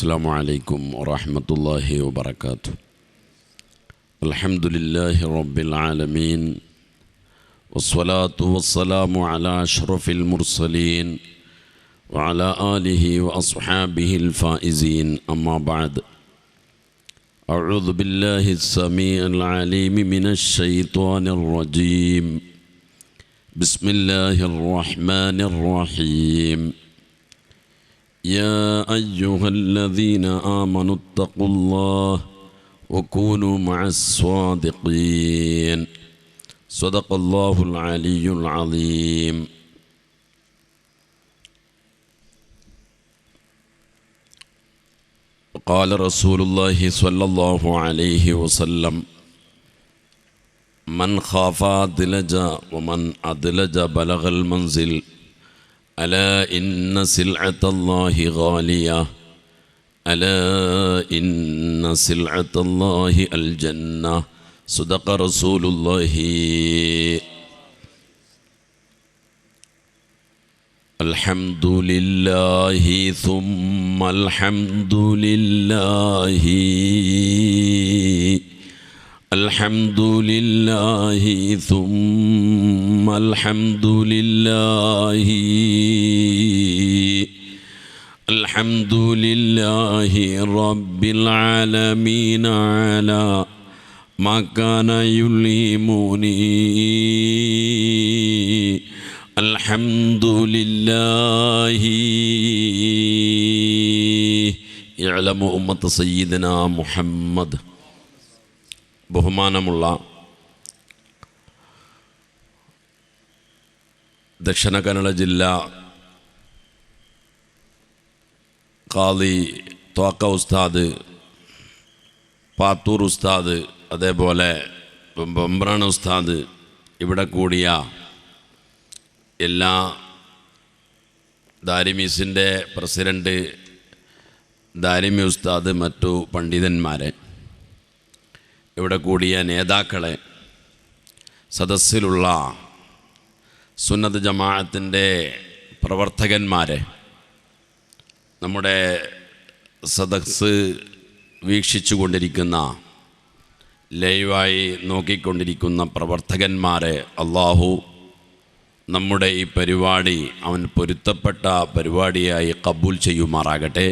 السلام عليكم ورحمة الله وبركاته. الحمد لله رب العالمين، والصلاة والسلام على أشرف المرسلين وعلى آله وأصحابه الفائزين، أما بعد. أعوذ بالله السميع العليم من الشيطان الرجيم. بسم الله الرحمن الرحيم. يا أيها الذين آمنوا اتقوا الله وكونوا مع الصادقين. صدق الله العلي العظيم. قال رسول الله صلى الله عليه وسلم: من خاف أدلج ومن أدلج بلغ المنزل. ألا إن سلعة الله غالية. ألا إن سلعة الله الجنة. صدق رسول الله. الحمد لله ثم الحمد لله. الحمد لله ثم الحمد لله. الحمد لله رب العالمين على ما كان يلهمني. الحمد لله. يعلم أمة سيدنا محمد. ബഹുമാനമുള്ള ദക്ഷിണ കന്നഡ ജില്ലാ ഖാദി ത്വാക്ക ഉസ്താദ്, പാത്തൂർ ഉസ്താദ്, അതേപോലെ ബംബ്രാണ ഉസ്താദ്, ഇവിടെ കൂടിയ എല്ലാ ദാരിമീസിൻ്റെ പ്രസിഡൻറ്റ് ദാരിമി ഉസ്താദ്, മറ്റു പണ്ഡിതന്മാരെ, ഇവിടെ കൂടിയ നേതാക്കളെ, സദസ്സിലുള്ള സുന്നത്ത് ജമാഅത്തിൻ്റെ പ്രവർത്തകന്മാരെ, നമ്മുടെ സദസ്സ് വീക്ഷിച്ചു കൊണ്ടിരിക്കുന്ന, ലൈവായി നോക്കിക്കൊണ്ടിരിക്കുന്ന പ്രവർത്തകന്മാരെ, അള്ളാഹു നമ്മുടെ ഈ പരിപാടി അവൻ പൊരുത്തപ്പെട്ട പരിപാടിയായി കബൂൽ ചെയ്യുമാറാകട്ടെ.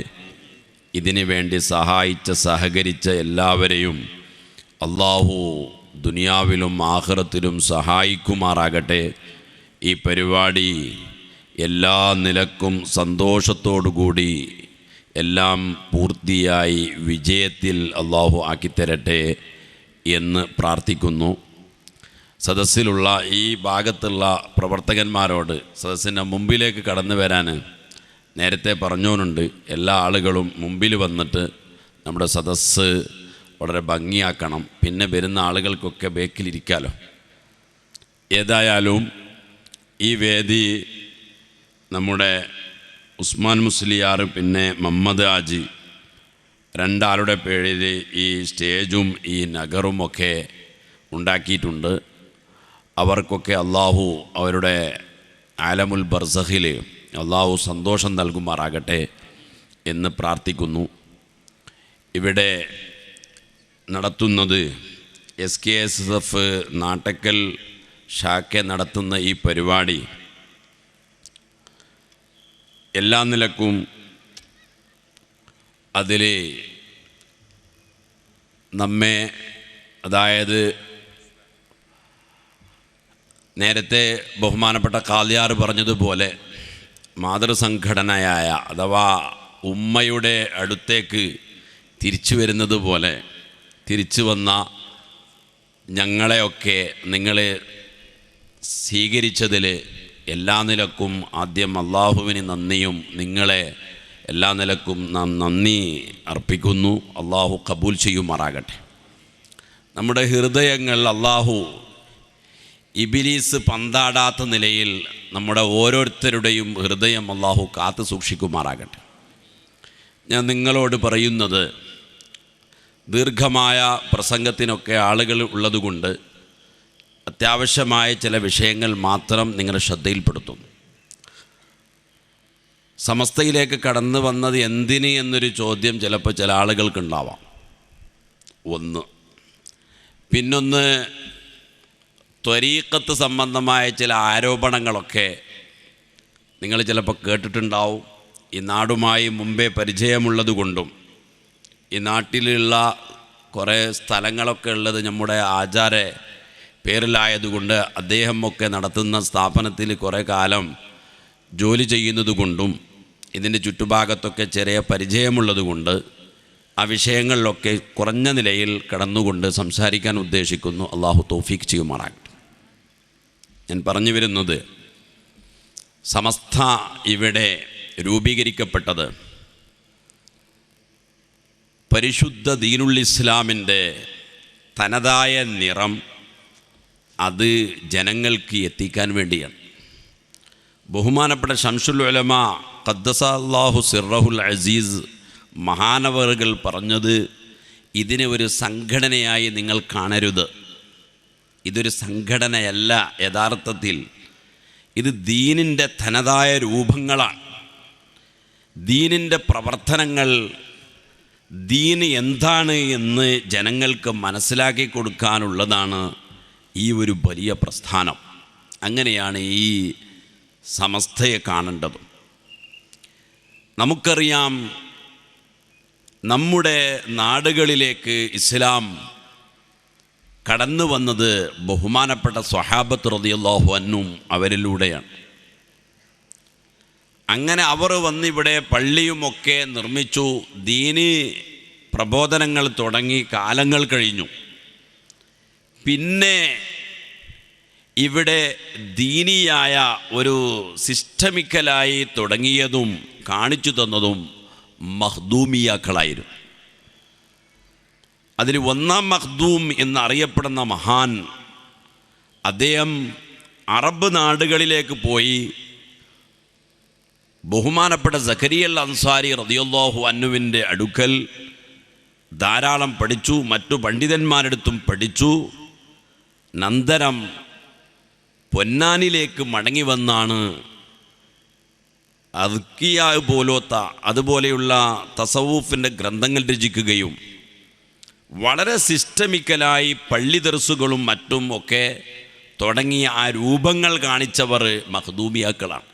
ഇതിനു വേണ്ടി സഹകരിച്ച എല്ലാവരെയും അള്ളാഹു ദുനിയാവിലും ആഖിറത്തിലും സഹായിക്കുമാറാകട്ടെ. ഈ പരിപാടി എല്ലാ നിലക്കും സന്തോഷത്തോടുകൂടി എല്ലാം പൂർത്തിയായി വിജയത്തിൽ അള്ളാഹു ആക്കിത്തരട്ടെ എന്ന് പ്രാർത്ഥിക്കുന്നു. സദസ്സിലുള്ള ഈ ഭാഗത്തുള്ള പ്രവർത്തകന്മാരോട് സദസ്സിൻ്റെ മുമ്പിലേക്ക് കടന്നു വരാൻ നേരത്തെ പറഞ്ഞോനുണ്ട്. എല്ലാ ആളുകളും മുമ്പിൽ വന്നിട്ട് നമ്മുടെ സദസ്സ് വളരെ ഭംഗിയാക്കണം. പിന്നെ വരുന്ന ആളുകൾക്കൊക്കെ ബേക്കിലിരിക്കാമല്ലോ. ഏതായാലും ഈ വേദി നമ്മുടെ ഉസ്മാൻ മുസ്ലിയാർ, പിന്നെ മുഹമ്മദ് ഹാജി, രണ്ടാളുടെ പേരിൽ ഈ സ്റ്റേജും ഈ നഗറുമൊക്കെ ഉണ്ടാക്കിയിട്ടുണ്ട്. അവർക്കൊക്കെ അള്ളാഹു അവരുടെ ആലമുൽ ബർസഖിൽ അള്ളാഹു സന്തോഷം നൽകുമാറാകട്ടെ എന്ന് പ്രാർത്ഥിക്കുന്നു. ഇവിടെ നടത്തുന്നത് SKSF നാട്ടക്കൽ ശാഖ നടത്തുന്ന ഈ പരിപാടി എല്ലാ നിലക്കും അതിൽ നമ്മെ, അതായത് നേരത്തെ ബഹുമാനപ്പെട്ട ഖാദിയാർ പറഞ്ഞതുപോലെ മാതൃസംഘടനയായ അഥവാ ഉമ്മയുടെ അടുത്തേക്ക് തിരിച്ചു വരുന്നത് പോലെ തിരിച്ചു വന്ന ഞങ്ങളെയൊക്കെ നിങ്ങൾ സ്വീകരിച്ചതിൽ എല്ലാ നിലക്കും ആദ്യം അള്ളാഹുവിന് നന്ദിയും നിങ്ങളെ എല്ലാ നിലക്കും നാം നന്ദി അർപ്പിക്കുന്നു. അള്ളാഹു കബൂൽ ചെയ്യുമാറാകട്ടെ. നമ്മുടെ ഹൃദയങ്ങൾ അള്ളാഹു ഇബിലീസ് പന്താടാത്ത നിലയിൽ നമ്മുടെ ഓരോരുത്തരുടെയും ഹൃദയം അള്ളാഹു കാത്തു സൂക്ഷിക്കുമാറാകട്ടെ. ഞാൻ നിങ്ങളോട് പറയുന്നത് ദീർഘമായ പ്രസംഗത്തിനൊക്കെ ആളുകൾ ഉള്ളതുകൊണ്ട് അത്യാവശ്യമായ ചില വിഷയങ്ങൾ മാത്രം നിങ്ങളുടെ ശ്രദ്ധയിൽപ്പെടുത്തുന്നു. സമസ്തയിലേക്ക് കടന്നു വന്നത് എന്തിന് എന്നൊരു ചോദ്യം ചിലപ്പോൾ ചില ആളുകൾക്കുണ്ടാവാം. ഒന്ന്. പിന്നൊന്ന്, ത്വരീഖത്ത് സംബന്ധമായ ചില ആരോപണങ്ങളൊക്കെ നിങ്ങൾ ചിലപ്പോൾ കേട്ടിട്ടുണ്ടാവും. ഈ നാടുമായി മുമ്പേ പരിചയമുള്ളത് കൊണ്ടും ഈ നാട്ടിലുള്ള കുറേ സ്ഥലങ്ങളൊക്കെ ഉള്ളത് നമ്മുടെ ആചാര പേരിലായതുകൊണ്ട് അദ്ദേഹം ഒക്കെ നടത്തുന്ന സ്ഥാപനത്തിൽ കുറേ കാലം ജോലി ചെയ്യുന്നത് കൊണ്ടും ഇതിൻ്റെ ചുറ്റുഭാഗത്തൊക്കെ ചെറിയ പരിചയമുള്ളത് കൊണ്ട് ആ വിഷയങ്ങളിലൊക്കെ കുറഞ്ഞ നിലയിൽ കടന്നുകൊണ്ട് സംസാരിക്കാൻ ഉദ്ദേശിക്കുന്നു. അള്ളാഹു തൗഫീഖ് ചെയ്യുമാറാകട്ടെ. ഞാൻ പറഞ്ഞു വരുന്നത്, സമസ്ത ഇവിടെ രൂപീകരിക്കപ്പെട്ടത് പരിശുദ്ധ ദീനുൽ ഇസ്ലാമിൻ്റെ തനതായ നിറം അത് ജനങ്ങൾക്ക് എത്തിക്കാൻ വേണ്ടിയാണ്. ബഹുമാനപ്പെട്ട ശംസുൽ ഉലമ ഖദ്ദസ അല്ലാഹു സിർറഹുൽ അസീസ് മഹാനവറുകൾ പറഞ്ഞത്, ഇതിനെ ഒരു സംഘടനയായി നിങ്ങൾ കാണരുത്. ഇതൊരു സംഘടനയല്ല. യഥാർത്ഥത്തിൽ ഇത് ദീനിൻ്റെ തനതായ രൂപങ്ങളാണ്. ദീനിൻ്റെ പ്രവർത്തനങ്ങൾ, ദീൻ എന്താണ് എന്ന് ജനങ്ങൾക്ക് മനസ്സിലാക്കി കൊടുക്കാനുള്ളതാണ് ഈ ഒരു വലിയ പ്രസ്ഥാനം. അങ്ങനെയാണ് ഈ സമസ്തയെ കാണേണ്ടത്. നമുക്കറിയാം, നമ്മുടെ നാടുകളിലേക്ക് ഇസ്ലാം കടന്നു വന്നത് ബഹുമാനപ്പെട്ട സ്വഹാബത്ത് റളിയല്ലാഹു അൻഹും അവരിലൂടെയാണ്. അങ്ങനെ അവർ വന്നിവിടെ പള്ളിയുമൊക്കെ നിർമ്മിച്ചു, ദീനി പ്രബോധനങ്ങൾ തുടങ്ങി, കാലങ്ങൾ കഴിഞ്ഞു. പിന്നെ ഇവിടെ ദീനിയായ ഒരു സിസ്റ്റമിക്കലായി തുടങ്ങിയതും കാണിച്ചു തന്നതും മഖ്ദൂമിയാക്കളായിരുന്നു. അതിൽ ഒന്നാം മഖ്ദൂം എന്നറിയപ്പെടുന്ന മഹാൻ, അദ്ദേഹം അറബ് നാടുകളിലേക്ക് പോയി ബഹുമാനപ്പെട്ട സക്കരിയ അൻസാരി റളിയല്ലാഹു അൻഹുവിൻ്റെ അടുക്കൽ ധാരാളം പഠിച്ചു, മറ്റു പണ്ഡിതന്മാരെടുത്തും പഠിച്ചു. അനന്തരം പൊന്നാനിലേക്ക് മടങ്ങി വന്നാണ് അദ്കിയ പോലത്തെ അതുപോലെയുള്ള തസവൂഫിൻ്റെ ഗ്രന്ഥങ്ങൾ രചിക്കുകയും വളരെ സിസ്റ്റമിക്കലായി പള്ളി ദർസുകളും മറ്റും ഒക്കെ തുടങ്ങിയ ആ രൂപങ്ങൾ കാണിച്ചവർ മഖ്ദൂമിയാക്കളാണ്.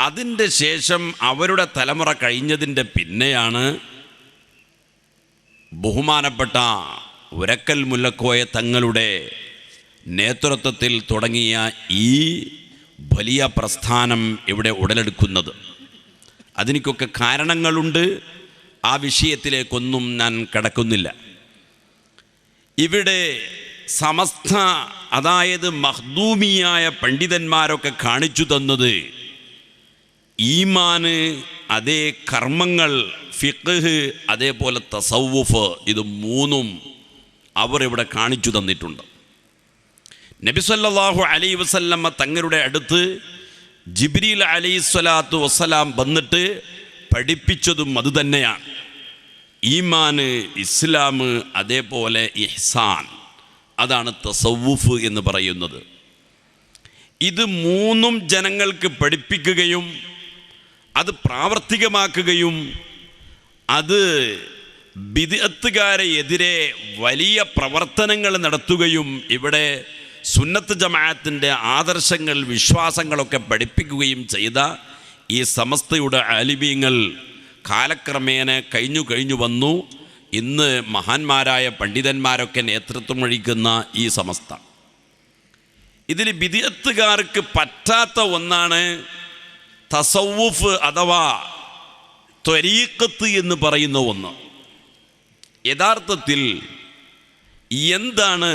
അതിൻ്റെ ശേഷം അവരുടെ തലമുറ കഴിഞ്ഞതിൻ്റെ പിന്നെയാണ് ബഹുമാനപ്പെട്ട ഉരക്കൽ മുല്ലക്കോയ തങ്ങളുടെ നേതൃത്വത്തിൽ തുടങ്ങിയ ഈ വലിയ പ്രസ്ഥാനം ഇവിടെ ഉടലെടുക്കുന്നത്. അതിനൊക്കെ കാരണങ്ങളുണ്ട്. ആ വിഷയത്തിലേക്കൊന്നും ഞാൻ കടക്കുന്നില്ല. ഇവിടെ സമസ്ത, അതായത് മഖ്ദൂമിയായ പണ്ഡിതന്മാരൊക്കെ കാണിച്ചു തന്നത് ഈമാന്, അതേ കർമ്മങ്ങൾ, ഫിഖ്ഹ്, അതേപോലെ തസവ്വുഫ്, ഇത് മൂന്നും അവർ ഇവിടെ കാണിച്ചു തന്നിട്ടുണ്ട്. നബി സല്ലല്ലാഹു അലൈഹി വസല്ലമ തങ്ങളുടെ അടുത്ത് ജിബ്രീൽ അലൈഹിസ്സലാത്തു വസ്സലാം വന്നിട്ട് പഠിപ്പിച്ചതും അതുതന്നെയാണ്. ഈമാന്, ഇസ്ലാം, അതേപോലെ ഇഹ്സാൻ, അതാണ് തസവ്വുഫ് എന്ന് പറയുന്നത്. ഇത് മൂന്നും ജനങ്ങൾക്ക് പഠിപ്പിക്കുകയും അത് പ്രാവർത്തികമാക്കുകയും അത് ബിദ്അത്തുകാരെ എതിരെ വലിയ പ്രവർത്തനങ്ങൾ നടത്തുകയും ഇവിടെ സുന്നത്ത് ജമാഅത്തിൻ്റെ ആദർശങ്ങൾ, വിശ്വാസങ്ങളൊക്കെ പഠിപ്പിക്കുകയും ചെയ്ത ഈ സമസ്തയുടെ ആലിമീങ്ങൾ കാലക്രമേണ കഴിഞ്ഞു വന്നു. ഇന്ന് മഹാന്മാരായ പണ്ഡിതന്മാരൊക്കെ നേതൃത്വം വഹിക്കുന്ന ഈ സമസ്ത, ഇതിൽ ബിദ്അത്തുകാർക്ക് പറ്റാത്ത ഒന്നാണ് തസവ്വുഫ് അഥവാ ത്വരീഖത്ത് എന്ന് പറയുന്ന ഒന്ന്. യഥാർത്ഥത്തിൽ എന്താണ്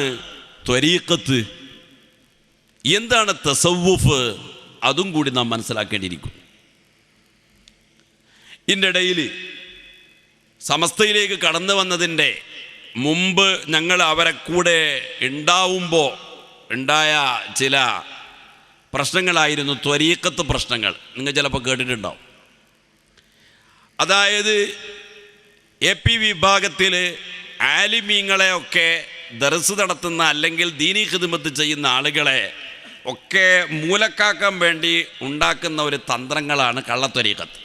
ത്വരീഖത്ത്, എന്താണ് തസവ്വുഫ്, അതും കൂടി നാം മനസ്സിലാക്കേണ്ടിയിരിക്കും. ഇതിൻ്റെ ഇടയിൽ സമസ്തയിലേക്ക് കടന്നു വന്നതിൻ്റെ മുമ്പ് ഞങ്ങൾ അവരെ കൂടെ ഉണ്ടാവുമ്പോൾ ഉണ്ടായ ചില പ്രശ്നങ്ങളായിരുന്നു ത്വരീഖത്ത് പ്രശ്നങ്ങൾ. നിങ്ങൾ ചിലപ്പോൾ കേട്ടിട്ടുണ്ടാവും. അതായത് AP വിഭാഗത്തിൽ ആലിമീങ്ങളെയൊക്കെ ദർസ് നടത്തുന്ന അല്ലെങ്കിൽ ദീനി ഖിദ്മത്ത് ചെയ്യുന്ന ആളുകളെ ഒക്കെ മൂലക്കാക്കാൻ വേണ്ടി ഉണ്ടാക്കുന്ന ഒരു തന്ത്രങ്ങളാണ് കള്ളത്വരീഖത്ത്.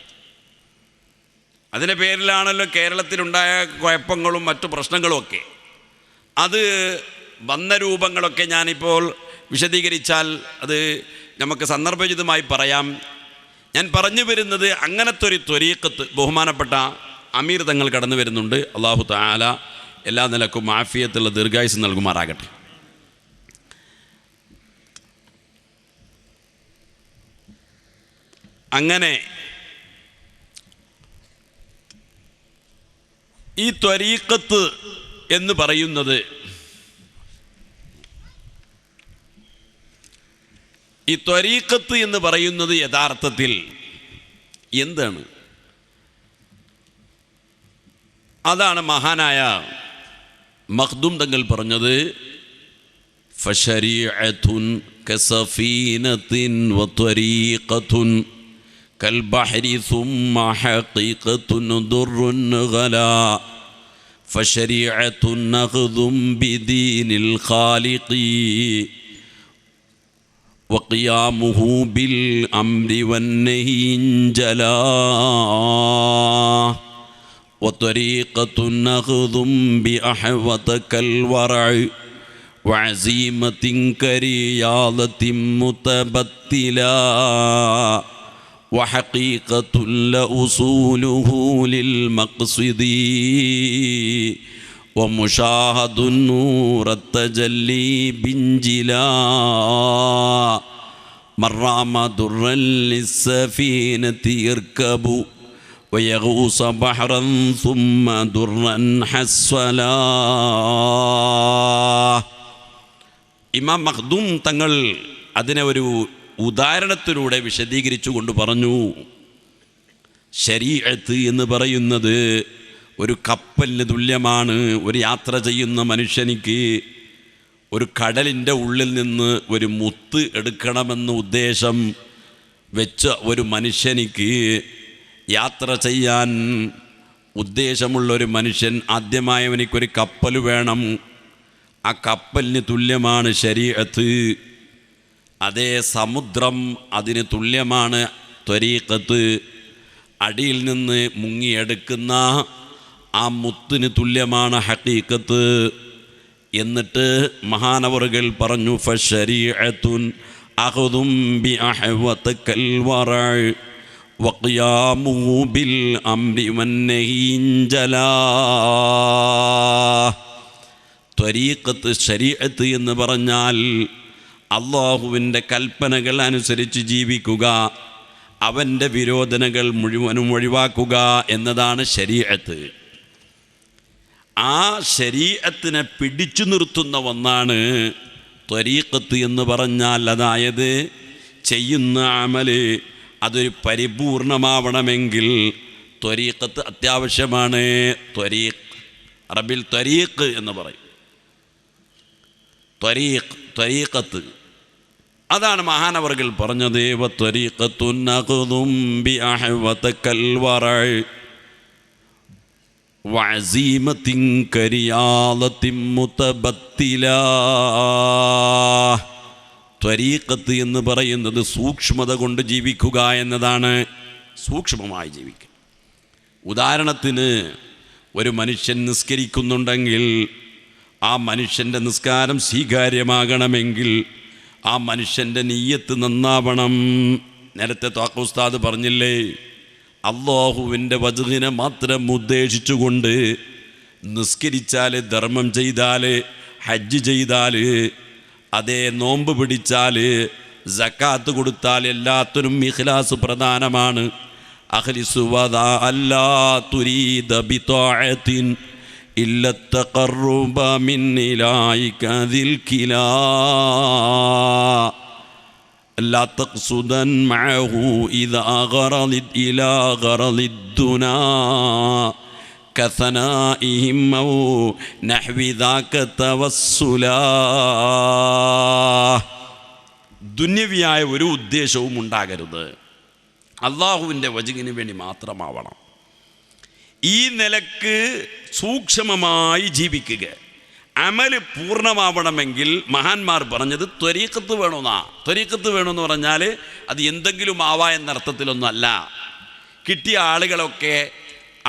അതിൻ്റെ പേരിലാണല്ലോ കേരളത്തിലുണ്ടായ കുഴപ്പങ്ങളും മറ്റു പ്രശ്നങ്ങളുമൊക്കെ. അത് വന്ന രൂപങ്ങളൊക്കെ ഞാനിപ്പോൾ വിശദീകരിച്ചാൽ അത് നമുക്ക് സന്ദർഭോചിതമായി പറയാം. ഞാൻ പറഞ്ഞു വരുന്നത് അങ്ങനത്തെ ഒരു ത്വരീഖത്ത് ബഹുമാനപ്പെട്ട അമീർ തങ്ങൾ കടന്നു വരുന്നുണ്ട്. അല്ലാഹു തആല എല്ലാ നിലക്കും ആഫിയത്തുള്ള ദീർഘായുസ് നൽകുമാറാകട്ടെ. അങ്ങനെ ഈ ത്വരീഖത്ത് എന്ന് പറയുന്നത് യഥാർത്ഥത്തിൽ എന്താണ്? അതാണ് മഹാനായ മഖ്ദൂം തങ്ങൾ പറഞ്ഞത്, ഫശരീഅത്തുൻ കസഫീനത്തിൻ വത്വരീഖത്തുൻ കൽബഹരി സുമ്മ ഹഖീഖത്തുൻ ദുർറുൻ ഗലാ ഫശരീഅത്തുൻ നഖ്ദും ബിദീനിൽ ഖാലിഖി വഖിയാമുഹു ബിൽ അംരി വന്നഹി ജലാ വത്വരീഖത്തുൻ നഖ്ദും ബിഅഹ്വത കൽവറഅ വഅസീമത്തിൻ കരിയാദത്തിൻ മുതബത്തിലാ وحقيقة لأصوله للمقصد ومشاهد نور التجلي بنجلا مرام درا للسفينة يركب ويغوص بحرا ثم درا حسلا. ഇമാം മഖ്ദൂം തങ്ങൾ അതിനെ ഒരു ഉദാഹരണത്തിലൂടെ വിശദീകരിച്ചു കൊണ്ട് പറഞ്ഞു, ശരീഅത്ത് എന്ന് പറയുന്നത് ഒരു കപ്പലിന് തുല്യമാണ്. ഒരു യാത്ര ചെയ്യുന്ന മനുഷ്യനിക്ക് ഒരു കടലിൻ്റെ ഉള്ളിൽ നിന്ന് ഒരു മുത്ത് എടുക്കണമെന്ന ഉദ്ദേശം വെച്ച ഒരു മനുഷ്യനിക്ക് യാത്ര ചെയ്യാൻ ഉദ്ദേശമുള്ളൊരു മനുഷ്യൻ ആദ്യമായി അവനിക്കൊരു കപ്പൽ വേണം. ആ കപ്പലിന് തുല്യമാണ് ശരീഅത്ത്. അതേ സമുദ്രം അതിന് തുല്യമാണ് ത്വരീഖത്ത്. അടിയിൽ നിന്ന് മുങ്ങിയെടുക്കുന്ന ആ മുത്തിന് തുല്യമാണ് ഹഖീഖത്ത്. എന്നിട്ട് മഹാനവറുകൾ പറഞ്ഞു, ഫശരീഅത്തുൻ അഖ്ദും ബിഅഹ്വത കൽവറഅ വഖിയാമുഹു ബിൽ അംരി വന്നഹി ജലാ. ത്വരീഖത്ത് ശരീഅത്ത് എന്ന് പറഞ്ഞാൽ അള്ളാഹുവിൻ്റെ കൽപ്പനകൾ അനുസരിച്ച് ജീവിക്കുക, അവൻ്റെ വിരോധനകൾ മുഴുവനും ഒഴിവാക്കുക എന്നതാണ് ശരീഅത്ത്. ആ ശരീഅത്തിനെ പിടിച്ചു നിർത്തുന്ന ഒന്നാണ് ത്വരീഖത്ത് എന്ന് പറഞ്ഞാൽ. അതായത് ചെയ്യുന്ന അമല് അതൊരു പരിപൂർണമാവണമെങ്കിൽ ത്വരീഖത്ത് അത്യാവശ്യമാണ്. അറബിൽ ത്വരീഖ് എന്ന് പറയും. ത്വരീഖത്ത് അതാണ് മഹാനവറുകൾ പറഞ്ഞത്, വത്വരീഖത്തുൻ നഖ്ദും ബിഅഹ്വത കൽവറഅ വഅസീമത്തിൻ കരിയാദത്തിൻ മുതബത്തിലാ. ത്വരീഖത്ത് എന്ന് പറയുന്നത് സൂക്ഷ്മത കൊണ്ട് ജീവിക്കുക എന്നതാണ്. സൂക്ഷ്മമായി ജീവിക്കുക. ഉദാഹരണത്തിന് ഒരു മനുഷ്യൻ നിസ്കരിക്കുന്നുണ്ടെങ്കിൽ ആ മനുഷ്യൻ്റെ നിസ്കാരം സ്വീകാര്യമാകണമെങ്കിൽ ആ മനുഷ്യൻ്റെ നിയ്യത്ത് നന്നാവണം. നേരത്തെ ത്വാഖ ഉസ്താദ് പറഞ്ഞില്ലേ, അല്ലാഹുവിൻ്റെ വജ്ഹിനെ മാത്രം ഉദ്ദേശിച്ചുകൊണ്ട് നിസ്കരിച്ചാൽ, ധർമ്മം ചെയ്താൽ, ഹജ്ജ് ചെയ്താൽ, അതേ നോമ്പ് പിടിച്ചാൽ, സക്കാത്ത് കൊടുത്താൽ എല്ലാത്തിനും ഇഖ്ലാസ് പ്രധാനമാണ്. അഖ്ലിസു വദാ അല്ലാ തുരീദ ബിതാഅത്തിൻ إلا التقرب من إلهك ذي الكلا لا تقصدا معه إذا غرضت إلى غرض الدنا كثنائهم أو نحو ذاك توسلا. ദുന്യവിയായ ഒരു ഉദ്ദേശവും ഉണ്ടാകരുത്. അള്ളാഹുവിൻ്റെ വജ്ഹിന് വേണ്ടി മാത്രമാവണം. ഈ നിലക്ക് സൂക്ഷ്മമായി ജീവിക്കുക. അമല് പൂർണ്ണമാവണമെങ്കിൽ മഹാന്മാർ പറഞ്ഞത് ത്വരീഖത്ത് വേണമെന്നാ. ത്വരീഖത്ത് വേണമെന്ന് പറഞ്ഞാൽ അത് എന്തെങ്കിലും ആവാ എന്നർത്ഥത്തിലൊന്നുമല്ല. കിട്ടിയ ആളുകളൊക്കെ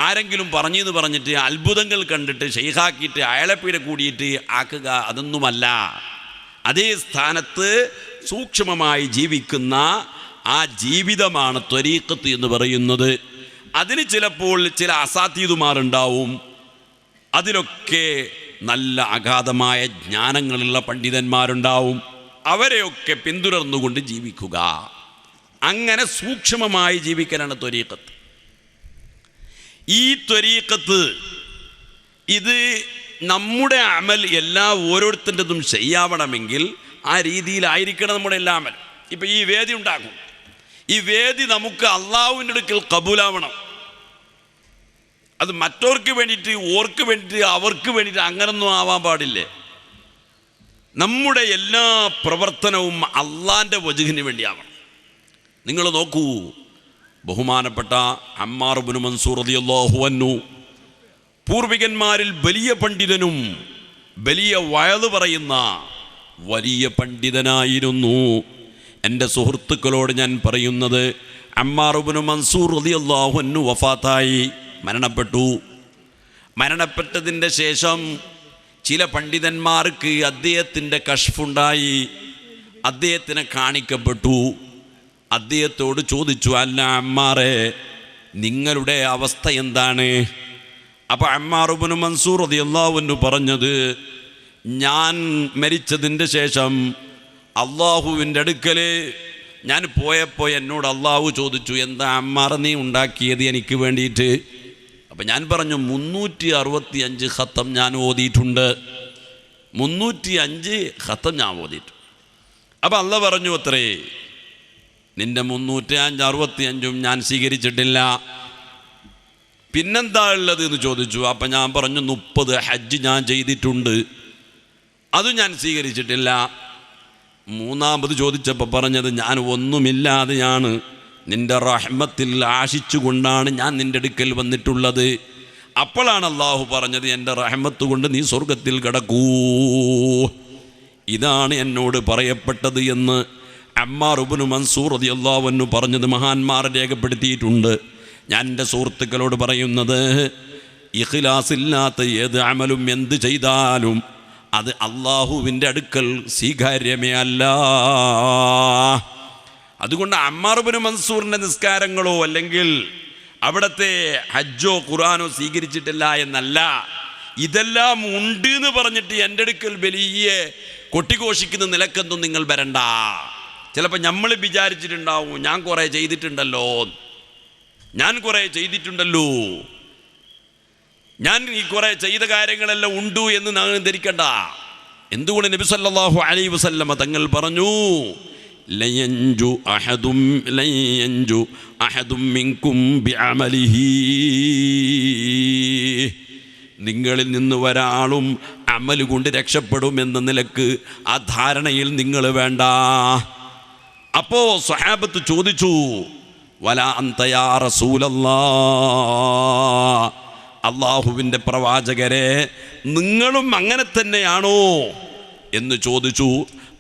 ആരെങ്കിലും പറഞ്ഞെന്ന് പറഞ്ഞിട്ട് അത്ഭുതങ്ങൾ കണ്ടിട്ട് ഷെയ്ഖാക്കിയിട്ട് അയാളെപ്പീട കൂടിയിട്ട് ആക്കുക, അതൊന്നുമല്ല. അതേ സ്ഥാനത്ത് സൂക്ഷ്മമായി ജീവിക്കുന്ന ആ ജീവിതമാണ് ത്വരീഖത്ത് എന്ന് പറയുന്നത്. അതിന് ചിലപ്പോൾ ചില അസാത്തീതുമാരുണ്ടാവും. അതിലൊക്കെ നല്ല അഗാധമായ ജ്ഞാനങ്ങളുള്ള പണ്ഡിതന്മാരുണ്ടാവും. അവരെയൊക്കെ പിന്തുടർന്നുകൊണ്ട് ജീവിക്കുക, അങ്ങനെ സൂക്ഷ്മമായി ജീവിക്കലാണ് ത്വരീഖത്ത്. ഈ ത്വരീഖത്ത് ഇത് നമ്മുടെ അമൽ എല്ലാ ഓരോരുത്തരുടേതും ചെയ്യാവണമെങ്കിൽ ആ രീതിയിലായിരിക്കണം നമ്മുടെ എല്ലാ അമൽ. ഇപ്പം ഈ വേദി ഉണ്ടാക്കും, ഈ വേദി നമുക്ക് അള്ളാഹുവിൻ്റെ അടുക്കൽ കബൂലാവണം. അത് മറ്റവർക്ക് വേണ്ടിയിട്ട്, ഓർക്ക് വേണ്ടിയിട്ട്, അവർക്ക് വേണ്ടിയിട്ട് അങ്ങനൊന്നും ആവാൻ പാടില്ലേ. നമ്മുടെ എല്ലാ പ്രവർത്തനവും അള്ളാൻ്റെ വജ്ഹിന് വേണ്ടിയാവണം. നിങ്ങൾ നോക്കൂ, ബഹുമാനപ്പെട്ട അമ്മാർ ഇബ്നു മൻസൂർ റളിയല്ലാഹു അൻഹു പൂർവികന്മാരിൽ വലിയ പണ്ഡിതനും വലിയ വയല് പറയുന്ന വലിയ പണ്ഡിതനായിരുന്നു. എൻ്റെ സുഹൃത്തുക്കളോട് ഞാൻ പറയുന്നത്, അമ്മാർ ഇബ്നു മൻസൂർ റളിയല്ലാഹു അൻഹു വഫാത്തായി, മരണപ്പെട്ടു. മരണപ്പെട്ടതിൻ്റെ ശേഷം ചില പണ്ഡിതന്മാർക്ക് അദ്ദേഹത്തിൻ്റെ കശ്ഫുണ്ടായി, അദ്ദേഹത്തിനെ കാണിക്കപ്പെട്ടു. അദ്ദേഹത്തോട് ചോദിച്ചു, അല്ല അമ്മാറെ, നിങ്ങളുടെ അവസ്ഥ എന്താണ്? അപ്പോൾ അമ്മാർ ഇബ്നു മൻസൂർ റളിയല്ലാഹു അൻഹു പറഞ്ഞത്, ഞാൻ മരിച്ചതിൻ്റെ ശേഷം അള്ളാഹുവിൻ്റെ അടുക്കൽ ഞാൻ പോയപ്പോൾ എന്നോട് അള്ളാഹു ചോദിച്ചു, എന്താ അമ്മാർ നീ ഉണ്ടാക്കിയത് എനിക്ക് വേണ്ടിയിട്ട്? അപ്പം ഞാൻ പറഞ്ഞു, 365 ഖത്തം ഞാൻ ഓതിയിട്ടുണ്ട്, 305 ഖത്തം ഞാൻ ഓതിയിട്ടുണ്ട്. അപ്പം അള്ളാഹ് പറഞ്ഞു, അത്രേ, നിൻ്റെ 365 ഞാൻ സ്വീകരിച്ചിട്ടില്ല, പിന്നെന്താ ഉള്ളത് എന്ന് ചോദിച്ചു. അപ്പം ഞാൻ പറഞ്ഞു, 30 ഹജ്ജ് ഞാൻ ചെയ്തിട്ടുണ്ട്, അതും ഞാൻ സ്വീകരിച്ചിട്ടില്ല. മൂന്നാമത് ചോദിച്ചപ്പോൾ പറഞ്ഞത്, ഞാൻ ഒന്നുമില്ലാതെയാണ് നിൻ്റെ റഹ്മത്തിൽ ആശിച്ചുകൊണ്ടാണ് ഞാൻ നിൻ്റെ അടുക്കൽ വന്നിട്ടുള്ളത്. അപ്പോഴാണ് അള്ളാഹു പറഞ്ഞത്, എൻ്റെ റഹ്മത്ത് കൊണ്ട് നീ സ്വർഗത്തിൽ കിടക്കൂ, ഇതാണ് എന്നോട് പറയപ്പെട്ടത് എന്ന് അമ്മാർ ഇബ്നു മൻസൂർ റളിയല്ലാഹു അൻഹു പറഞ്ഞത് മഹാന്മാർ രേഖപ്പെടുത്തിയിട്ടുണ്ട്. ഞാൻ എൻ്റെ സുഹൃത്തുക്കളോട് പറയുന്നത്, ഇഖ്ലാസില്ലാത്ത ഏത് അമലും എന്ത് ചെയ്താലും അത് അള്ളാഹുവിൻ്റെ അടുക്കൽ സ്വീകാര്യമേ അല്ല. അതുകൊണ്ട് അമ്മാർ ഇബ്നു മൻസൂറിൻ്റെ നിസ്കാരങ്ങളോ അല്ലെങ്കിൽ അവിടുത്തെ ഹജ്ജോ ഖുർആനോ സ്വീകരിച്ചിട്ടില്ല എന്നല്ല, ഇതെല്ലാം ഉണ്ട് എന്ന് പറഞ്ഞിട്ട് എൻ്റെ അടുക്കൽ വലിയ കൊട്ടിഘോഷിക്കുന്ന നിലക്കൊന്നും നിങ്ങൾ വരണ്ട. ചിലപ്പോൾ നമ്മൾ വിചാരിച്ചിട്ടുണ്ടാവും, ഞാൻ കുറേ ചെയ്തിട്ടുണ്ടല്ലോ, ഞാൻ ഈ കുറേ ചെയ്ത കാര്യങ്ങളെല്ലാം ഉണ്ടു എന്ന് നാം ധരിക്കണ്ട. എന്തുകൊണ്ട് നബി സല്ലല്ലാഹു അലൈഹി വസല്ലമ തങ്ങൾ പറഞ്ഞു, ലയൻജു അഹദും മിൻകും ബിഅമലിഹി, നിങ്ങളിൽ നിന്ന് ഒരാളും അമൽ കൊണ്ട് രക്ഷപ്പെടുമെന്ന നിലക്ക് ആ ധാരണയിൽ നിങ്ങൾ വേണ്ട. അപ്പോൾ സ്വഹാബത്ത് ചോദിച്ചു, വലാ അൻത യാ റസൂലല്ലാഹ്, അള്ളാഹുവിൻ്റെ പ്രവാചകരെ, നിങ്ങളും അങ്ങനെ തന്നെയാണോ എന്ന് ചോദിച്ചു.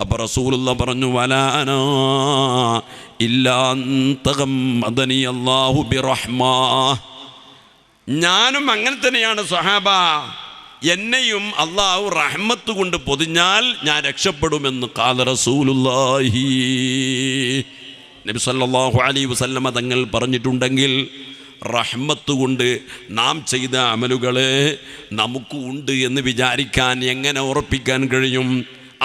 അപ്പോൾ റസൂലുള്ളാഹി പറഞ്ഞു, വലാ അനാ ഇല്ലാ തഗമ്മദനി അല്ലാഹു ബിറഹ്മാ, ഞാനും അങ്ങനെ തന്നെയാണ് സ്വഹാബ, എന്നെയും അള്ളാഹു റഹ്മത്ത് കൊണ്ട് പൊതിഞ്ഞാൽ ഞാൻ രക്ഷപ്പെടുമെന്ന് ഖാല റസൂലുള്ളാഹി. നബി സല്ലല്ലാഹു അലൈഹി വസല്ലമ തങ്ങൾ പറഞ്ഞിട്ടുണ്ടെങ്കിൽ റഹ്മത്ത് കൊണ്ട് നാം ചെയ്ത അമലുകളെ നമുക്ക് ഉണ്ട് എന്ന് വിചാരിക്കാൻ എങ്ങനെ ഉറപ്പിക്കാൻ കഴിയും?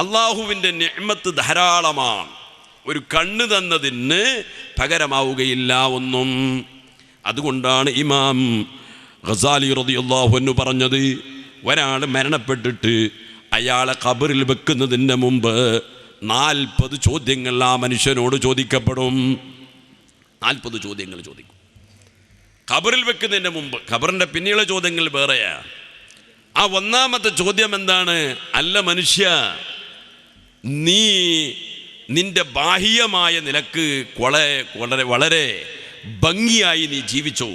അള്ളാഹുവിൻ്റെ നിഅ്മത്ത് ധാരാളമാണ്, ഒരു കണ്ണ് തന്നതിന് പകരമാവുകയില്ല ഒന്നും. അതുകൊണ്ടാണ് ഇമാം ഗസാലി റളിയല്ലാഹു അൻഹു പറഞ്ഞത്, ഒരാൾ മരണപ്പെട്ടിട്ട് അയാളെ ഖബറിൽ വെക്കുന്നതിന് മുമ്പ് 40 ചോദ്യങ്ങൾ ആ മനുഷ്യനോട് ചോദിക്കപ്പെടും. 40 ചോദ്യങ്ങൾ ചോദിക്കും ഖബറിൽ വെക്കുന്നതിന് മുമ്പ്. ഖബറിൻ്റെ പിന്നെയുള്ള ചോദ്യങ്ങൾ വേറെയാ. ആ ഒന്നാമത്തെ ചോദ്യം എന്താണ്? അല്ല മനുഷ്യ, നീ നിന്റെ ബാഹ്യമായ നിലക്ക് വളരെ ഭംഗിയായി നീ ജീവിച്ചു.